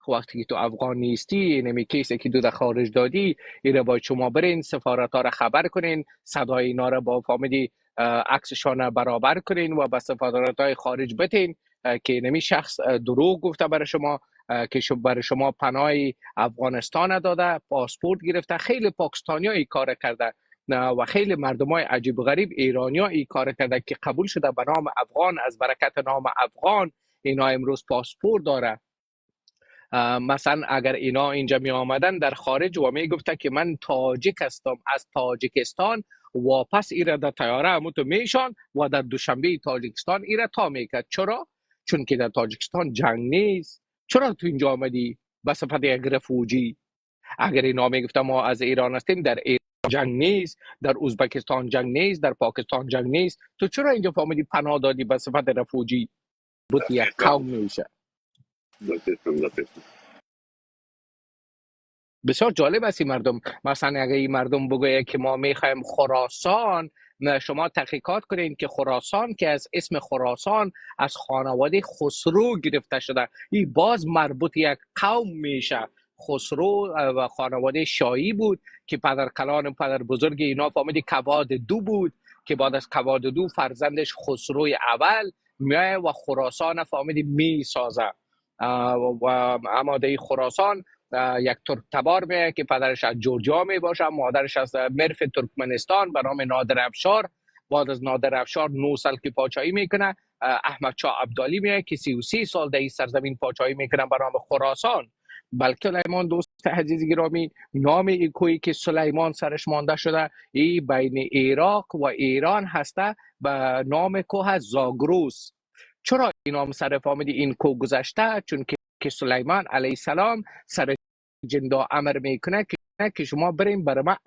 وقتی که تو افغان نیستی، نمی کیسه که دو در خارج دادی، ایره باید شما برین سفارت ها را خبر کنین، صدای اینا را با فامیدی عکسشان برابر کنین و به سفارت های خارج بتین که نمی شخص دروغ گفته برای شما که برای شما پناه افغانستان داده، پاسپورت گرفته. خیلی پاکستانی ها ای کار کرده و خیلی مردم های عجیب و غریب ایرانی ها ای کار کرده که قبول شده به نام افغان، از برکت نام افغان اینا امروز پاسپورت داره. مثلا اگر اینا اینجا می آمدن در خارج و می گفته که من تاجیک هستم، از تاجیکستان واپس ایره در تیاره همونطور میشان و در دوشنبه تاجیکستان ایره تا میکرد. چرا؟ چون که در تاجیکستان جنگ نیست. چرا تو اینجا آمدی به صفت یک رفوجی؟ اگر اینا می گفته ما از ایران هستیم، در ایران جنگ نیست، در ازبکستان جنگ نیست، در پاکستان جنگ نیست، تو چرا اینجا فهمیدی پناه دادی به صفت رفوجی؟ بود یک قوم میشه. بسیار جالب است این مردم. مثلا اگه این مردم بگوید که ما میخوایم خراسان، شما تحقیقات کنین که خراسان که از اسم خراسان از خانواده خسرو گرفته شده، این باز مربوط یک قوم میشه. خسرو و خانواده شاهی بود که پدر کلان پدر بزرگ اینا فهمیدی کواد دو بود که بعد از کواد دو فرزندش خسروی اول میای و خراسان فهمیدی میسازه. و اما در خراسان یک ترک تبار میه که پدرش از جورجیا می باشه، مادرش از مرف ترکمنستان به نام نادر افشار. بعد از نادر افشار 9 سال که پاچایی میکنه، احمد شاه ابدالی میه که 33 سال در این سرزمین پاچایی میکنه به نام خراسان. بلکه سلیمان دوست عزیز گرامی، نام این کوهی که سلیمان سرش مانده شده، این بین عراق و ایران هسته به نام کوه زاگروس. چرا این نام سر فامیدی این کوه گذاشته؟ چون که سلیمان علیه السلام سر جندا امر میکنه که شما بریم برای ما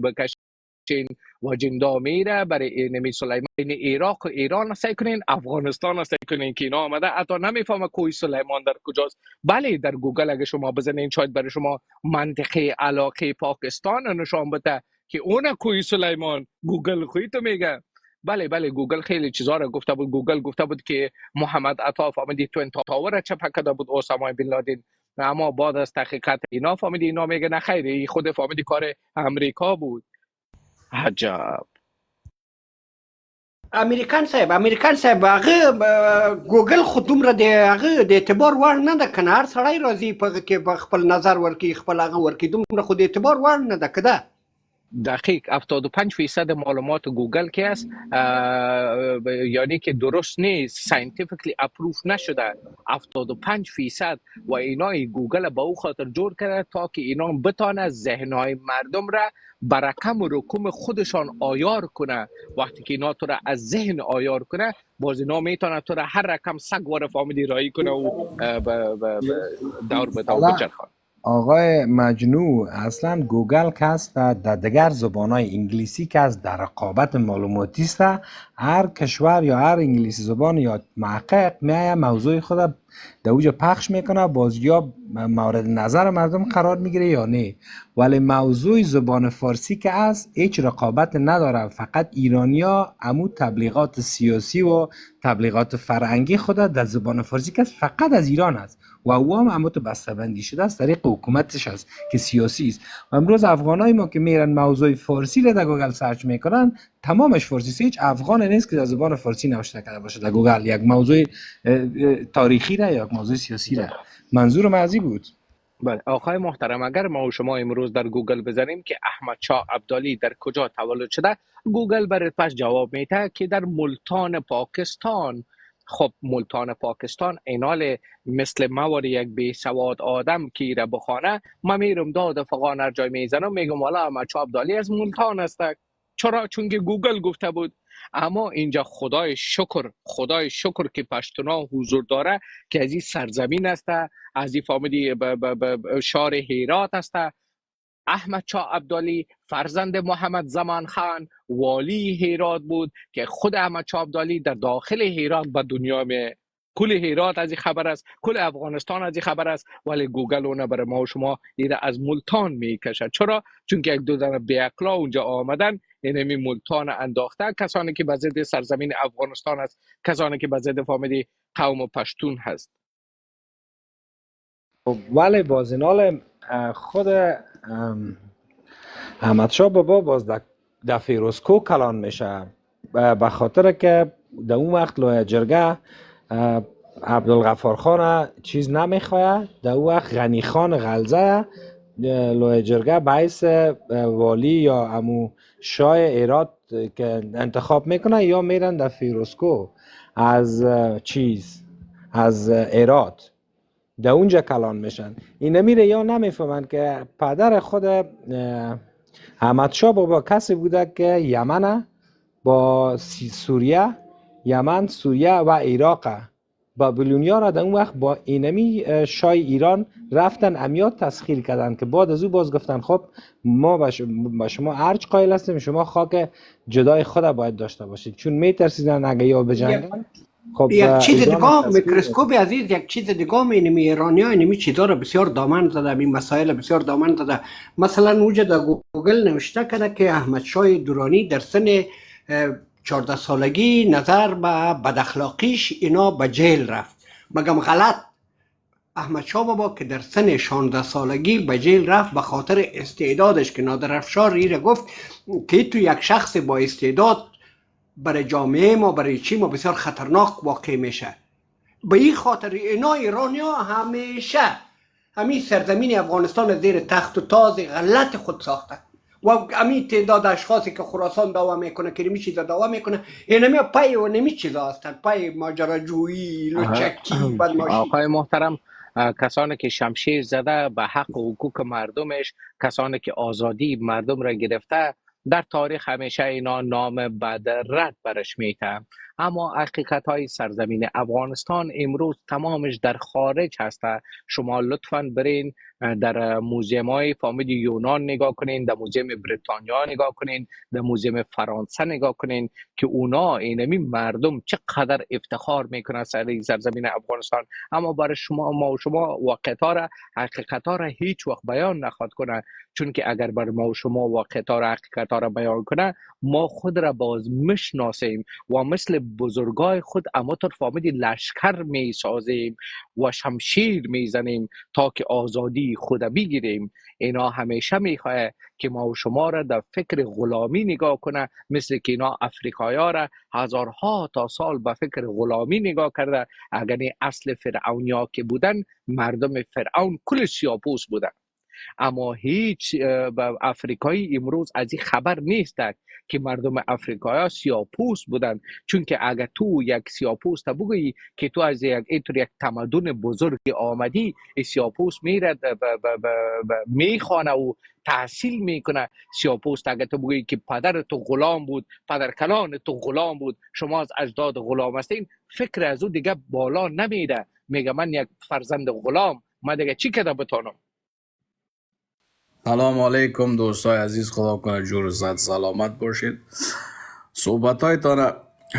بکشین و جندا میره برای نمی سلیمان. این عراق و ایران سعی کنین، افغانستان سعی کنین که اینا آمده. حتی نمیفهمه کوه سلیمان در کجاست. بله در گوگل اگه شما بزنین شاید برای شما منطقه علاقه پاکستان نشان بده که اون کوه سلیمان. گوگل خودت میگه. بله گوگل خیلی چیزا را گفته بود. گوگل گفته بود که محمد عطا فهمیدی توین تاور را چپ کرده بود اسامه بن لادن، اما بعد از تحقیقات اینا فهمیدی اینا میگه نه خیلی خود فهمیدی کار امریکا بود. عجب. امریکان صاحب هغه ګوګل خو دومره د هغه د اعتبار وړ نه ده که نه. هر سړی راځي په هغه کې خپل نظر ورکړي، خپل هغه ورکړي، دومره خو د اعتبار وړ نه ده که ده. دقیق 75% معلومات گوگل که است یعنی که درست نیست، ساینتیفیکلی اپروف نشده. 75% و اینای گوگل با او خاطر جور کرده تا که اینا بتانه ذهنهای مردم را بر رقم و رقم خودشان آیار کنه. وقتی که اینا تو را از ذهن آیار کنه، باز اینا میتونه تو را هر رقم سگ وار فامیلی رایی کنه و دور به دور بچرخانه. آقای مجنو، اصلا گوگل که است در دیگر زبانهای انگلیسی که است در رقابت معلوماتی است، هر کشور یا هر انگلیسی زبان یا محقق میایه موضوع خود در اوجا پخش میکنه، بازیا مورد نظر مردم قرار میگیره یا نه. ولی موضوع زبان فارسی که هست هیچ رقابت نداره، فقط ایرانیا امو تبلیغات سیاسی و تبلیغات فرهنگی خود در زبان فارسی که فقط از ایران است و او هم امو تو بسته‌بندی شده از طریق حکومتش است که سیاسی است. و امروز افغانای ما که میرن موضوع فارسی رو در گوگل سرچ میکنن تمامش فارسی است، هیچ افغان نیست که در زبان فارسی نوشته کرده باشه در گوگل یک موضوع تاریخی را یا یک موضوع سیاسی را. منظور من از این بود. بله آقای محترم، اگر ما و شما امروز در گوگل بزنیم که احمد شاه ابدالی در کجا تولد شده، گوگل برای پس جواب میده که در ملتان پاکستان. خب ملتان پاکستان اینال مثل مواد یک بی سواد آدم که ایره بخانه، ما میرم داد فقان هر جای میزنم میگم والا احمد شاه ابدالی از ملتان است. چرا؟ چون که گوگل گفته بود. اما اینجا خدای شکر که پشتونا حضور داره که از این سرزمین است، از این فامیلی شهر هرات است. احمد شاه ابدالی فرزند محمد زمان خان والی هرات بود که خود احمد شاه ابدالی در داخل هرات به دنیا می کل هرات از این خبر است، کل افغانستان از این خبر است، ولی گوگل اون برای ما و شما ایره از ملتان میکشد. چرا؟ چون که یک دو زن بیعقلا اونجا آمدن اینمی ملتان انداخته، کسانی که به ضد سرزمین افغانستان است، کسانی که به ضد فامیلی قوم پشتون هست. ولی بازینال خود احمد شاه بابا باز در فیروزکوه کلان میشه، به خاطر که در اون وقت لوی جرگه عبدالغفار خان چیز نمیخواه، در اون وقت غنی خان غلزه لوی جرگه باعث والی یا امو شاه هرات که انتخاب میکنه یا میرن در فیروزکوه از هرات در اونجا کلان میشن. این نمیره یا نمیفهمن که پدر خود احمد شاه بابا کسی بوده که یمن با سوریه و عراق بابلونیا را در اون وقت با اینمی شاه ایران رفتن امیات تسخیر کردن که بعد از او باز گفتن خب ما با شما ارج قائل هستیم، شما خاک جدای خود باید داشته باشید، چون میترسیدن اگه یا بجنگن. خب یک چیز دیگه میکروسکوپ عزیز، یک چیز دیگه اینمی ایرانی ها اینمی چیزا رو بسیار دامن زده، این مسائل بسیار دامن زده. مثلا اوجا در گوگل نوشته کرده که احمد شاه درانی در سن 14 سالگی نظر به بداخلاقیش اینا به جیل رفت. مگم غلط؟ احمد شاه بابا که در سن 16 سالگی به جیل رفت به خاطر استعدادش که نادر افشار ایره گفت که تو یک شخص با استعداد برای جامعه ما برای چی ما بسیار خطرناک واقع میشه. به این خاطر اینا ایرانی ها همیشه همین سرزمین افغانستان زیر تخت و تاز غلط خود ساخته و همین تعداد اشخاصی که خراسان دعوا میکنه که نمی چیزا دعوا میکنه اینمی پای و نمی چیزا هستن، پای ماجراجویی لوچکی بدماشی. آقای محترم، کسانی که شمشیر زده به حق و حقوق مردمش، کسانی که آزادی مردم را گرفته، در تاریخ همیشه اینا نام بد رد برش میتن. اما حقیقت های سرزمین افغانستان امروز تمامش در خارج هسته. شما لطفاً برین در موزیم های فامیل یونان نگاه کنین، در موزیم بریتانیا نگاه کنین، در موزیم فرانسه نگاه کنین که اونا اینمی مردم چقدر افتخار میکنن سر سرزمین افغانستان. اما برای شما ما و شما حقیقت ها را هیچ وقت بیان نخواد کنه، چون که اگر بر ما و شما واقعیت ها حقیقت ها را بیان کنه ما خود را باز میشناسیم و مثل بزرگای خود اماتر فامیلی لشکر می سازیم و شمشیر می زنیم تا که آزادی خود بگیریم. اینا همیشه میخواه که ما و شما را در فکر غلامی نگاه کنه، مثل که اینا افریقایی ها را هزارها تا سال به فکر غلامی نگاه کرده. اگر اصل فرعونیا که بودن مردم فرعون کل سیاپوس بودن. اما هیچ افریقایی امروز از این خبر نیست که مردم افریقایی سیاپوس بودن، چون که اگر تو یک سیاپوس تا بگویی که تو از یک تمدن بزرگ آمدی، سیاپوس میره میخوانه و تحصیل میکنه. سیاپوس اگر تو بگویی که پدر تو غلام بود، پدر کلان تو غلام بود، شما از اجداد غلام هستین، فکر از او دیگه بالا نمیده. میگه من یک فرزند غلام، من دیگه چی کده بتانم؟ سلام علیکم دوستای عزیز، خدا کنه جور و صحت سلامت باشید. صحبت های تانه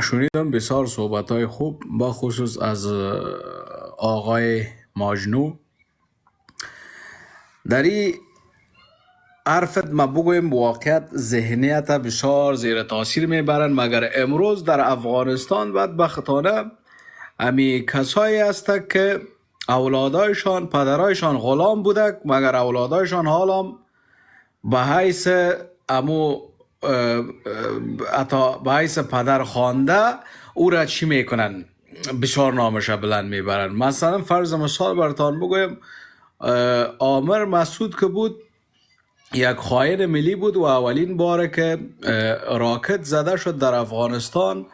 شنیدم، بسیار صحبت های خوب، با خصوص از آقای ماجنو. در این حرفت ما بگویم واقعیت ذهنیت بسیار زیر تاثیر میبرن، مگر امروز در افغانستان بدبختانه امی کسایی هست که اولادایشان پدرایشان غلام بوده، مگر اولادایشان حالا به حیث امو به حیث پدر خوانده او را چی میکنن؟ بسیار نامش بلند میبرن. مثلا فرض مثال براتان بگویم، عامر مسعود که بود یک خائن ملی بود و اولین باره که راکت زده شد در افغانستان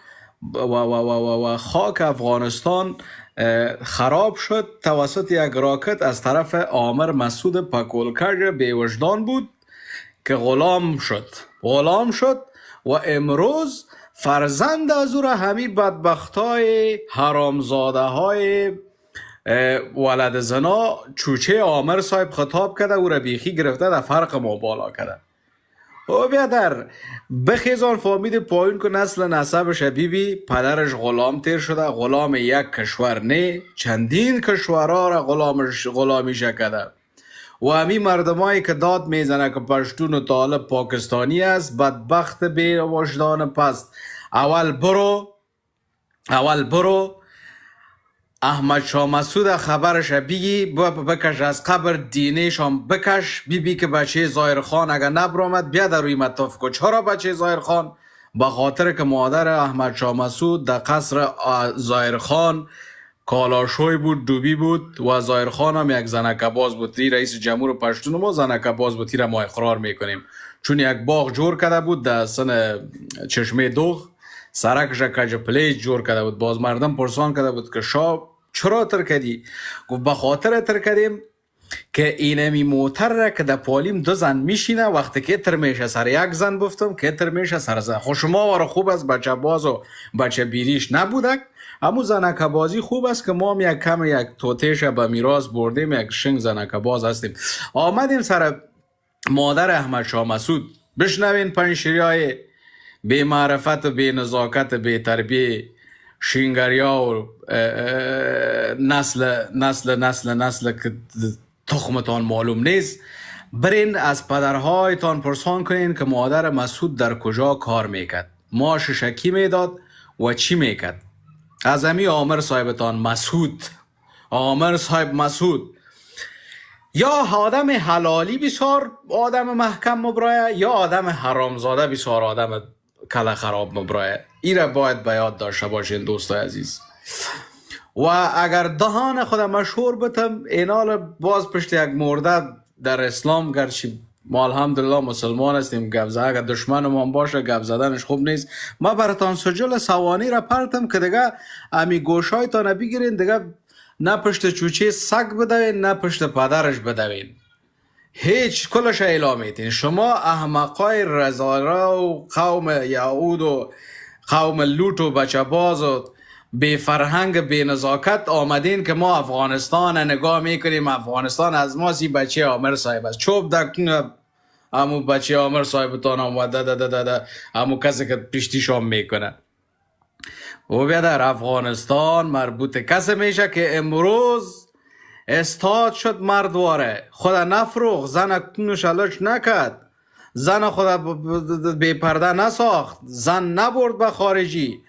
و خاک افغانستان خراب شد توسط یک راکت از طرف عامر مسعود پکولکج بیوجدان بود که غلام شد و امروز فرزند از او را همین بدبختای حرامزاده های ولد زنا چوچه عامر صاحب خطاب کرده، او را بیخی گرفته در فرق ما بالا کرده. او بیادر بخیزان فامید پایین که نسل نسبش بیبی پدرش غلام تیر شده، غلام یک کشور نه چندین کشورها را غلامی شکده و همین مردمایی که داد میزنه که پشتون و طالب پاکستانی است، بدبخت بی وجدان پست. اول برو احمد شاه مسعود خبرش بگی، بکش از قبر دینیشان بکش، بی که بچه ظاهر خان اگر نبرامد بیا در روی مطاف کو. چرا بچه ظاهر خان؟ به خاطر که مادر احمد شاه مسعود در قصر ظاهر خان کالاشوی بود، دوبی بود و ظاهر خان هم یک زنکه باز بود. رئیس جمهور پشتون ما زنکه باز بود، را ما اقرار میکنیم، چون یک باغ جور کرده بود در سن چشمه دوغ، سرکش کج پلیج جور کرده بود. باز مردم پرسان کرده بود که شاه چرا تر کردی؟ گفت به خاطر تر کردیم که اینمی موتر را که در پالیم دو زن میشینه، وقتی که تر میشه سر یک زن بفتم که تر میشه سر زن. خود شما وارا خوب است بچه باز و بچه بیریش نبودک، همون زنکه بازی خوب است که ما هم یک کم یک توتیش به میراث بردیم، یک شنگ زنکه باز هستیم. آمدیم سر مادر احمد شاه مسعود. بشنوین پنشیری های بی معرفت و بی نزاکت و بی تربیه شینگریا و نسل که تخمتان معلوم نیست. برین از پدرهایتان پرسان کنین که مادر مسعود در کجا کار میکرد، ماش شکی میداد و چی میکرد. از امی عامر صاحبتان مسعود، عامر صاحب مسعود یا آدم حلالی بسیار آدم محکم مبرایه، یا آدم حرامزاده بسیار آدم کله خراب مبرایه. ایره باید به یاد داشته باشین دوستای عزیز. و اگر دهان خودم مشهور بتم، اینال باز پشت یک مرده در اسلام، گرچه ما الحمدلله مسلمان هستیم، گپ زدن اگر دشمنمان باشه گپ زدنش خوب نیست. ما براتان سجل سوانی را پرتم که دیگه امی گوشایتان بگیرین، دیگه نه پشت چوچه سگ بدوین نه پشت پدرش بدوین، هیچ کلش اعلامیتین. شما احمقای رزاره و قوم یهود و قوم لوط و بچه باز و بی فرهنگ بی نزاکت آمدین که ما افغانستان نگاه میکنیم، افغانستان از ما سی بچه عامر صاحب است. چوب دکنه همو بچه عامر صاحبتان آمده همو کسی که پشتیشان میکنه. و بیا در افغانستان مربوط کسی میشه که امروز استاد شد مردواره، خدا نفروخ، زن کنوشالش نکد، زن خدا بی پرده نساخت، زن نبرد به خارجی.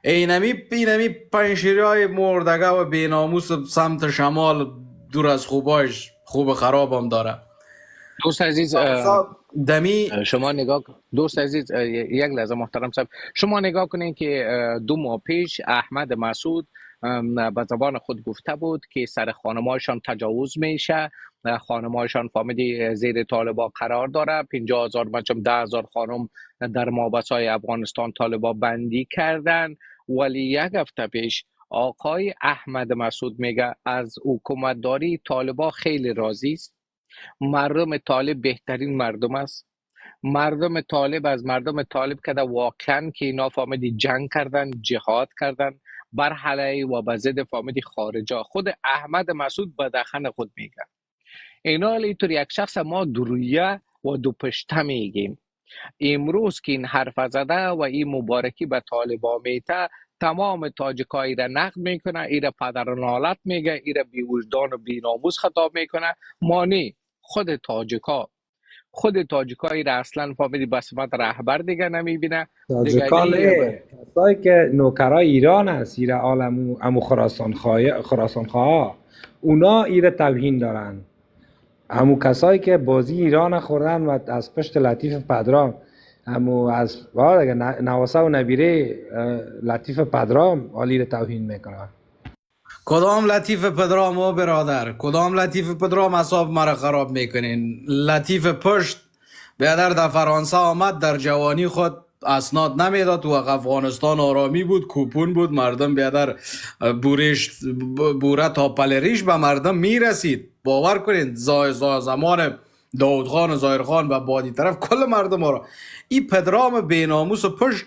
اینمی پنشیری های مردگه و بیناموس سمت شمال دور از خوباش خوب خراب هم داره. دوست عزیز دمی شما نگاه دوست عزیز یک لحظه محترم صاحب، شما نگاه کنین که 2 ماه پیش احمد مسعود به زبان خود گفته بود که سر خانمایشان تجاوز میشه، خانمایشان فامیلی زیر طالبا قرار داره، 50,000 بچم 10,000 خانم در مابسای افغانستان طالبا بندی کردن. ولی یک هفته پیش آقای احمد مسعود میگه از حکومتداری طالبا خیلی راضی است، مردم طالب بهترین مردم است، مردم طالب از مردم طالب کده واقعا که اینا فامیلی جنگ کردن، جهاد کردن بر علیه و به ضد فامیلی خارجا. خود احمد مسعود به دهن خود میگه. اینا اینطور یک شخص ما درویه و دو پشته میگیم. امروز که این حرف زده و این مبارکی به طالبا میته، تمام تاجیکایی را نقد میکنه، ایره پدر و نالت میگه، ایره بی وجدان و بی ناموس خطاب میکنه. مانی خود تاجیکایی را اصلا فامیلی بسمت رهبر دیگه نمیبینه. تاجیکان کسایی که نوکرای ایران است، ایره عالم امو خراسان خواه اونا ایره توهین دارن. همو کسایی که بازی ایران خوردن و از پشت لطیف پدرام، همو از نواسه و نبیره لطیف پدرام حالی رو توهین میکنن. کدام لطیف پدرام و برادر؟ کدام لطیف پدرام اصاب مرا خراب میکنین؟ لطیف پشت بیادر در فرانسه آمد، در جوانی خود اسناد نمیداد و افغانستان آرامی بود، کوپون بود، مردم بیادر بوره تا پلریش به مردم میرسید. باور کنید زمان داود خان و ظاهر خان و بادی طرف کل مردم را این پدرام بیناموس پشت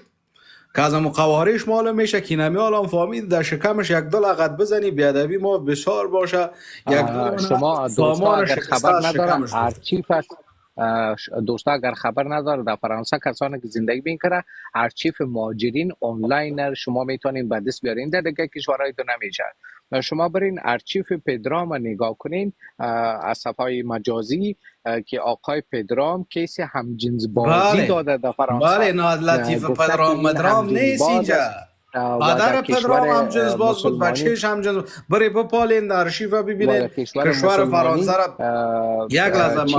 که از امو قوارش معلوم میشه که نمی آلام فامید در شکمش یک دل عقد بزنی بیادبی ما بسیار باشه. یک دل شما دوستا اگر خبر ندارن ارچیف است، دوستا اگر خبر نداره در فرانسه کسانی که زندگی میکنه ارچیف مهاجرین آنلاین شما میتونین به دست بیارین، در دیگه کشورهای تو نمیشه. شما برین ارچیف پدرام نگاه کنین از صفحه مجازی که آقای پدرام کیس همجنس بازی داده در فرانسه. بله، لطیف پدرام مدرام نیست اینجا. پدر پدرام همجنس باز بود، بچهش همجنس. بری بپالین در ارشیف ببینید کشور فرانسه را. یک لحظه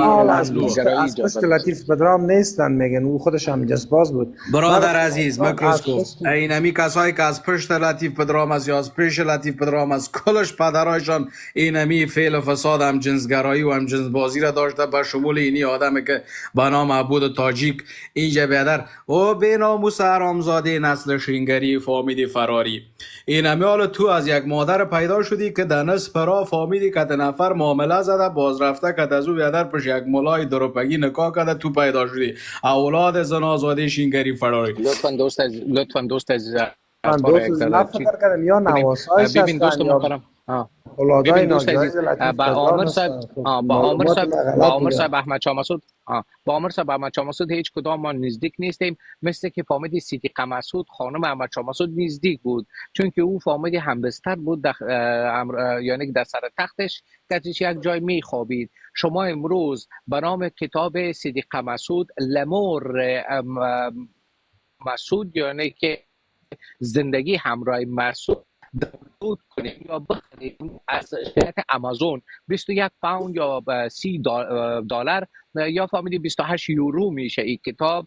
از پشت لطیف پدرام نیستن میگن، او خودش همجنس باز بود. برادر عزیز میکروسکوپ اینمی کسایی که از پشت لطیف پدرام از یا از پیش لطیف پدرام از کلش پدرایشان اینمی فعل و فساد همجنسگرایی و همجنس بازی را داشته، به شمول اینی آدمی که به نام عبود تاجیک اینجا بیادر او بیناموس حرامزاده نسل شینگری فامیلی فراری. این حال تو از یک مادر پیدا شدی که در نصف راه فامیلی که ده نفر معامله زده، باز رفته که از او بیادر پش یک ملای دروپگی نکاح کرده، تو پیدا شدی اولاد زن آزاده شینگری فراری. لطفا دوست عزیز من فکر کردم یا نواسایش ببین دوست محترم اولادای ناجایز با عامر صاحب احمد شاه مسعود با عامر صاحب احمد شاه مسعود هیچ کدام ما نزدیک نیستیم، مثل که فامیلی صدیقه مسعود خانم احمد شاه مسعود نزدیک بود، چون که او فامیلی همبستر بود یعنی در سر تختش کتش یک جای میخوابید. شما امروز به نام کتاب صدیقه مسعود لمور مسعود یعنی که زندگی همراه مسعود دانلود کنیم یا بخریم از شرکت آمازون 21 پوند یا 30 دلار یا فامیلی 28 یورو میشه این کتاب.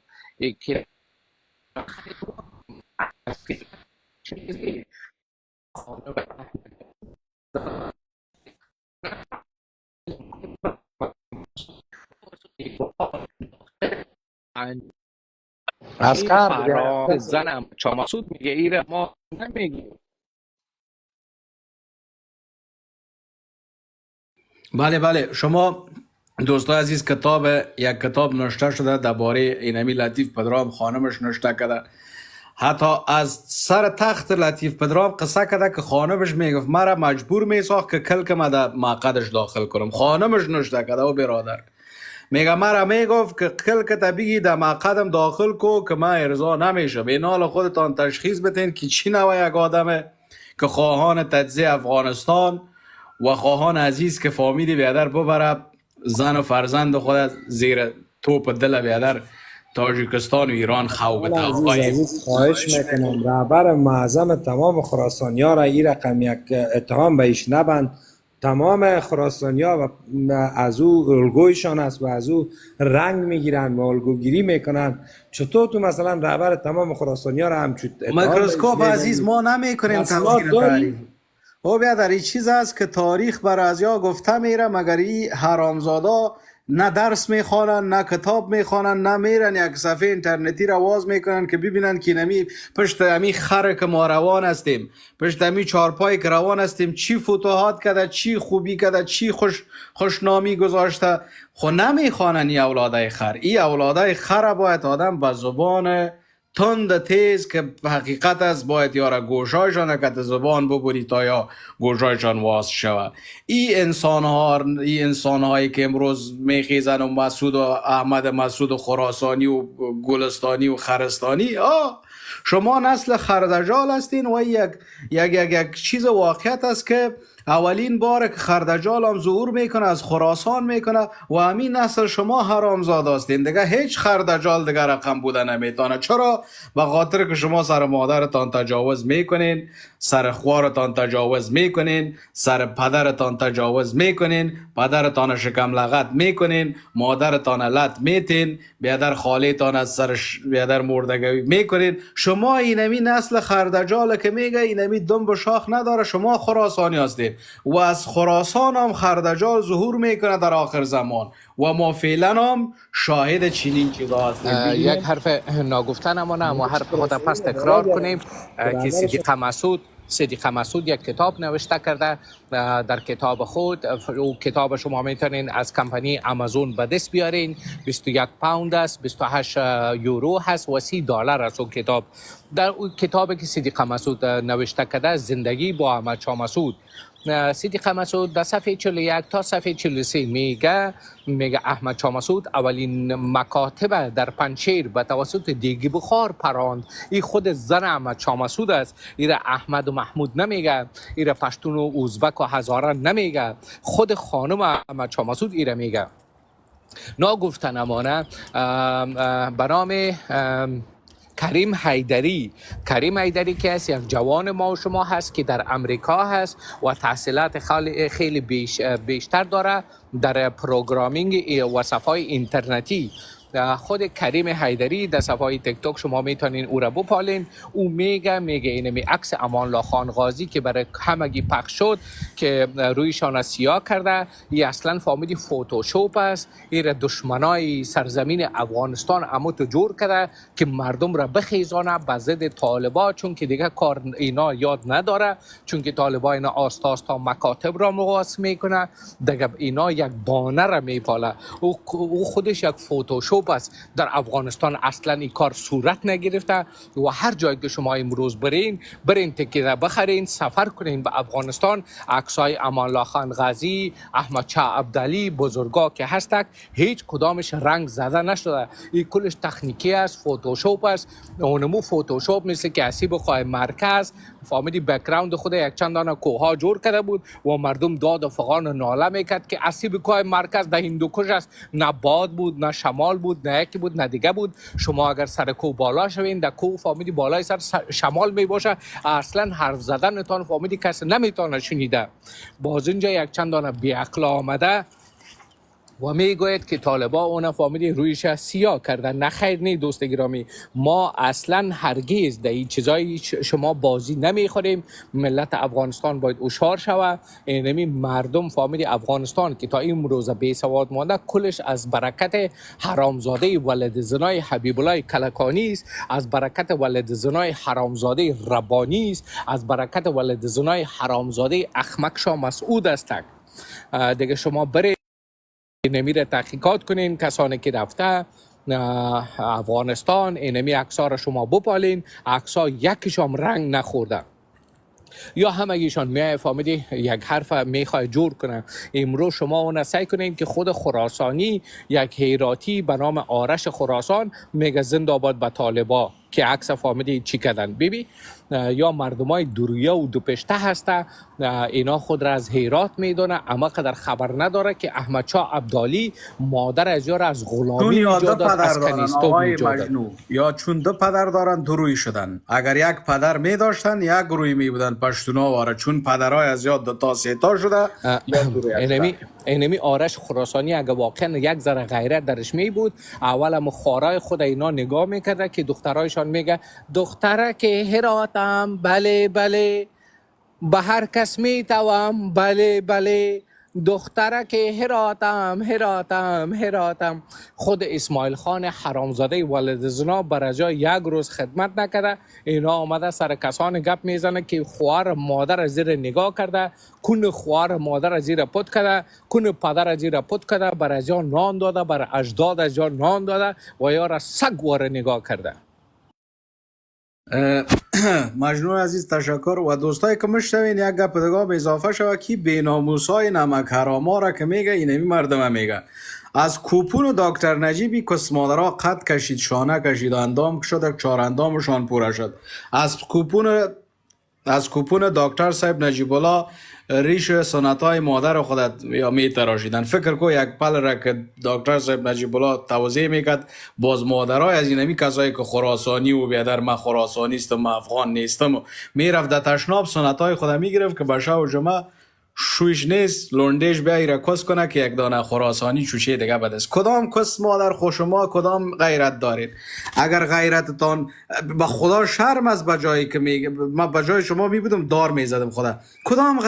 اسکر زنم چاماسود میگه ایره ما نمیگیم. بله شما دوستای عزیز یک کتاب نوشته شده درباره اینمی لطیف پدرام، خانمش نوشته کرده، حتی از سر تخت لطیف پدرام قصه کرده که خانمش میگفت مرا مجبور میساخت که کلکم در مقدش داخل کنم. خانمش نوشته کرده و برادر میگه مرا میگفت که کلک بگی در مقدم داخل کو که من ارضا نمیشه. به نال خودتان تشخیص بدین که چی نوع یک آدمه که خواهان تجزیه افغانستان و خواهان عزیز که فامیلی بیادر ببره زن و فرزند خود زیر توپ دل بیادر تاجیکستان و ایران خواه بده. عزیز خواهش میکنم رهبر معظم تمام خراسانیا را این رقم یک اتهام بهش نبند. تمام خراسانیا و از او الگویشان است و از او رنگ میگیرن و الگوگیری میکنن. چطور تو مثلا رهبر تمام خراسانیا را همچون میکروسکوپ عزیز ما نمیکنیم تفسیر تعریف. او بیادر این چیز است که تاریخ بر ازیا گفته میره، مگر این حرامزادا نه درس میخوانن نه کتاب میخوانن نه میرن یک صفحه اینترنتی را واز میکنن که ببینن که نمی پشت امی خر که ما روان هستیم، پشت امی چارپای که روان هستیم چی فتوحات کرده، چی خوبی کرده، چی خوشنامی گذاشته. خو نمیخوانن این اولادای خر. این اولادای خر باید آدم با زبان تند تیز که حقیقت است باید یارا گوشایشان که زبان ببری تا یا گوشایشان واس شود. این انسانهایی که امروز میخیزن و مسعود و احمد مسعود و خراسانی و گلستانی و خرستانی شما نسل خردجال هستین و یک چیز واقعیت است که اولین بار که خردجال هم ظهور میکنه از خراسان میکنه و همین نسل شما حرامزاد هستین. دیگه هیچ خردجال دیگه رقم بوده نمیتونه. چرا؟ به خاطر که شما سر مادرتان تجاوز میکنین، سر خوارتان تجاوز میکنین، سر پدرتان تجاوز میکنین، پدرتان شکم لغت میکنین، مادرتان لط میتین، بیادر خالیتان از سر بیادر مردگی میکنین. شما اینمی نسل خردجال که میگه اینمی دم به شاخ نداره، شما خراسانی هستید و از خراسان هم خردجال ظهور میکنه در آخر زمان و ما فعلا هم شاهد چنین چیزا هستیم. یک حرف ناگفته نمانه اما حرف خود پس تکرار کنیم که صدیق مسعود یک کتاب نوشته کرده. در کتاب خود، او کتاب شما میتونین از کمپانی آمازون به دست بیارین. 21 پوند است، 28 یورو هست و $30 است اون کتاب. در اون کتابی که صدیق مسعود نوشته کرده، زندگی با احمد شاه مسعود، صدیق مسعود در صفحه 41 تا صفحه 43 میگه احمد شاه مسعود اولین مکاتب در پنجشیر به توسط دیگ بخار پراند. این خود زن احمد شاه مسعود است. ایره احمد و محمود نمیگه، ایره پشتون و ازبک و هزاره نمیگه، خود خانم احمد شاه مسعود ایره میگه. ناگفته نمانه به نام کریم حیدری که است، یک جوان ما و شما هست که در امریکا هست و تحصیلات خیلی بیشتر داره در پروگرامینگ و صفحات اینترنتی. خود کریم حیدری در صفحه تیک تاک شما میتونین او را بپالین. او میگه اینمی عکس امان الله خان غازی که برای همگی پخش شد که رویشان سیاه کرده، این اصلا فامیلی فوتوشوپ است. این دشمنای سرزمین افغانستان اموتو جور کرده که مردم را بخیزانه به ضد طالبا، چون که دیگه کار اینا یاد نداره، چون که طالبا اینا آستا مکاتب را مقاس میکنه، دیگه اینا یک بانه را میپاله. او خودش یک فوتوشوپ است. در افغانستان اصلا این کار صورت نگرفته و هر جایی که شما امروز برین تیکه بخرین، سفر کنین به افغانستان، عکسای امان الله خان غازی، احمد شاه ابدالی، بزرگا که هستند، هیچ کدامش رنگ زده نشده. این کلش تکنیکی است، فوتوشوپ است. اونمو فوتوشوپ مثل که اسی بخواه مرکز فامیلی بک‌گراند خود یک چندان کوها جور کرده بود و مردم داد و فغان و ناله میکرد که اسی بخواه مرکز در هندوکش است. نه باد بود، نه شمال بود، نه یکی بود، نه دیگه بود. شما اگر سر کو بالا شوین، در کو فامیلی بالای سر شمال می باشه، اصلا حرف زدن تان فامیلی کسی نمیتونه شنیده. باز اینجا یک چندان بی عقل آمده و میگوید که طالبا اون فامیلی رویش سیاه کردن. نه خیر، نه دوست گرامی، ما اصلا هرگز در این چیزای شما بازی نمیخوریم. ملت افغانستان باید هوشیار شود. اینمی مردم فامیلی افغانستان که تا این روز بی سواد مانده، کلش از برکت حرامزاده ولد زنای حبیب الله کلکانی است، از برکت ولد زنای حرامزاده ربانی است، از برکت ولد زنای حرامزاده احمد شاه مسعود است. دیگه شما برید اینمی تحقیقات کنین، کسانی که رفته افغانستان، اینمی عکس‌ها را شما بپالین. عکس‌ها یکیش هم رنگ نخورده یا همگیشان میای فامیلی یک حرف میخوای جور کنه. امروز شما اون سعی کنین که خود خراسانی، یک هیراتی به نام آرش خراسان میگه زنده باد به طالبا، که عکس فامیلی چی کردن ببین. یا مردمای دوریه و دوپشته هسته، اینا خود را از هیرات میدونه، اما قدر خبر نداره که احمد شاه ابدالی مادر از یار از غلامی ایجاد از کنیستو ایجاد. یا چون دو پدر دارن دو روی شدن. اگر یک پدر می داشتن یک روی می بودن پشتونا واره، چون پدرای از یاد دو تا سه تا شده. اینمی آرش خراسانی اگه واقعا یک ذره غیرت درش می بود، اول هم خوارای خود اینا نگاه میکرده که دخترایشان میگه دختره که هراتم، بله بله، به هر کس میتوام، بله بله، دختره که هراتم. خود اسماعیل خان حرامزاده ولد زنا بر جای یک روز خدمت نکرده. اینا آمده سر کسان گپ میزنه که خوار مادر زیر نگاه کرده، کون خوار مادر زیر پت کرده، کون پدر زیر پت کرده، بر جای نان داده، بر اجداد از جای نان داده و یارا سگ واره نگاه کرده. مجنون عزیز تشکر. و دوستای که مشتوین یک گپ دیگه به اضافه شود که بیناموسای نمک حراما را که میگه اینمی مردم میگه. از کوپون دکتر نجیبی کس مادرها قد کشید، شانه کشید، اندام شد، چهار اندامشان پوره شد. از کوپون دکتر صاحب نجیب الله ریش سنت های مادر خودت یا می تراشیدن. فکر کو یک پل را که دکتر صاحب نجیب الله توضیح میکرد، باز مادرای از اینمی کسایی که خراسانی و بیادر من خراسانی استم، من افغان نیستم، میرفت در تشناب سنت های خود میگرفت که بشه و جمعه شویش نیست لندش بیایی را کس کنه که یک دانه خراسانی چوچه دیگه بد است. کدام کس مادر خوشما کدام غیرت دارید؟ اگر غیرتتان به خدا شرم از بجایی که میگه، من بجای شما میبودم دار میزدم خدا. کدام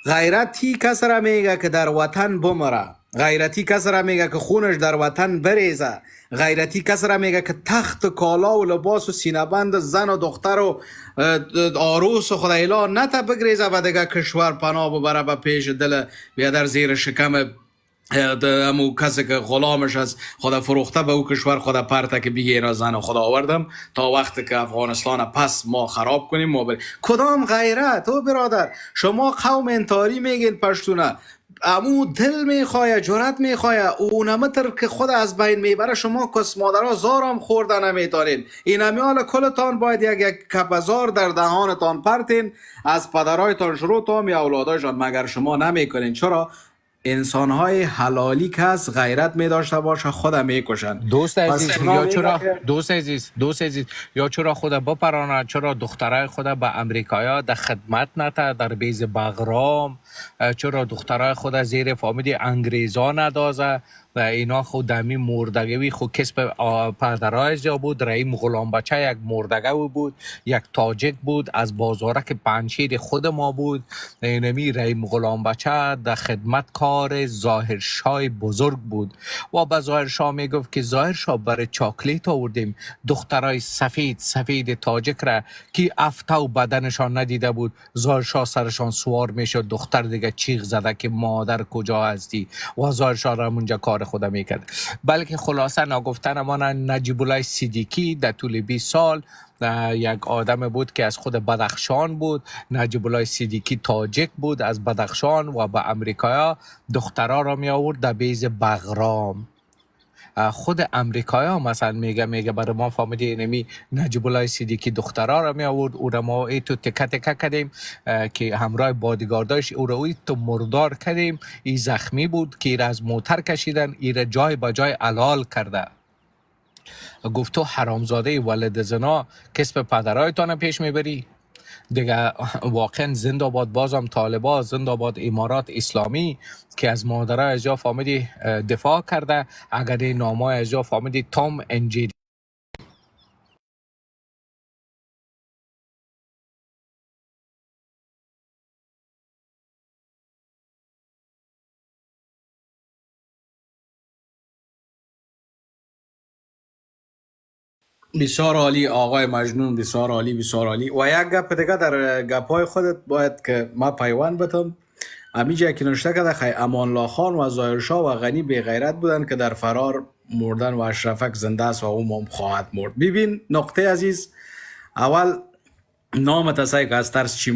غیرتی کس را میگه که در وطن بمره، غیرتی کس را میگه که خونش در وطن بریزه، غیرتی کس را میگه که تخت کالا و لباس و سینه‌بند زن و دختر و عروس و خدایلا نتا بگریزه و دیگه کشور پناه ببره به پیش دل بیادر زیر شکم امو کسی که غلامش از خدا فروخته به او کشور خدا پرته که بگه اینا زن خدا آوردم تا وقتی که افغانستان پس ما خراب کنیم ما بریم. کدام غیرت؟ او برادر شما قوم انتاری میگین پشتونه، امو دل میخواه، جرات میخواه، اونمتر که خود از بین میبره شما کس مادرها زارم خورده نمیتارین. این امیال کلتان باید یک کپزار در دهانتان پرتین، از پدرایتان شروع تا می اولادایشان، مگر شما نمیکنین. چرا؟ انسانهای حلالی که از غیرت می داشته باشه خود میکشن. دوست عزیز یا چرا خود بپرانه، چرا دخترای خود به امریکایا در خدمت نته در بیز بغرام، چرا دخترای خود زیر فامیل انگریزا ندازه و اینا خود دمی مردگوی خود کسب پدرای زیا بود. رحیم غلام بچه یک مردگو بود، یک تاجک بود، از بازارک پنشیر خود ما بود. اینمی رحیم غلام بچه در خدمت کار ظاهرشاه بزرگ بود و به ظاهرشاه میگفت که ظاهرشاه برای چاکلیت آوردیم. دخترای سفید تاجک را که افتا و بدنشان ندیده بود، ظاهرشاه سرشان سوار میشد، دختر دیگه چیغ زده که مادر کجا هستی و ظاهرشاه را منجا کار خود میکرد. بلکه خلاصه نگفتن ما نجیب الله صدیقی در طول 20 سال یک آدم بود که از خود بدخشان بود. نجیب الله صدیقی تاجک بود از بدخشان و به امریکایا دخترها را می آورد در بیز بغرام. خود امریکایا مثلا میگه برای ما فهمیدی اینمی نجیب الله صدیقی دخترها را می آورد، او را ما ای تو تکه کردیم که همراه بادیگارداش او را تو مردار کردیم. ای زخمی بود که ای از موتر کشیدن، ای را جای با جای علال کرده. گفت تو حرامزاده ولد زنا کسب پدرایتان پیش میبری دیگه. واقعا زنده‌باد بازم طالبا، زنده‌باد امارات اسلامی که از مادرای از جا فامیدی دفاع کرده. اگر این نامای از جا فامیدی تام انجیری بسیار عالی آقای مجنون، بسیار عالی بسیار عالی. و یک گپ دیگه در گپ‌های خودت باید که ما پیوند بتم. امیجا که نوشته کرده خی امان الله خان و ظاهرشاه و غنی بی غیرت بودن که در فرار مردن و اشرفک زنده است و او هم خواهد مرد. ببین نقطه عزیز، اول نام تسایی که از ترس چی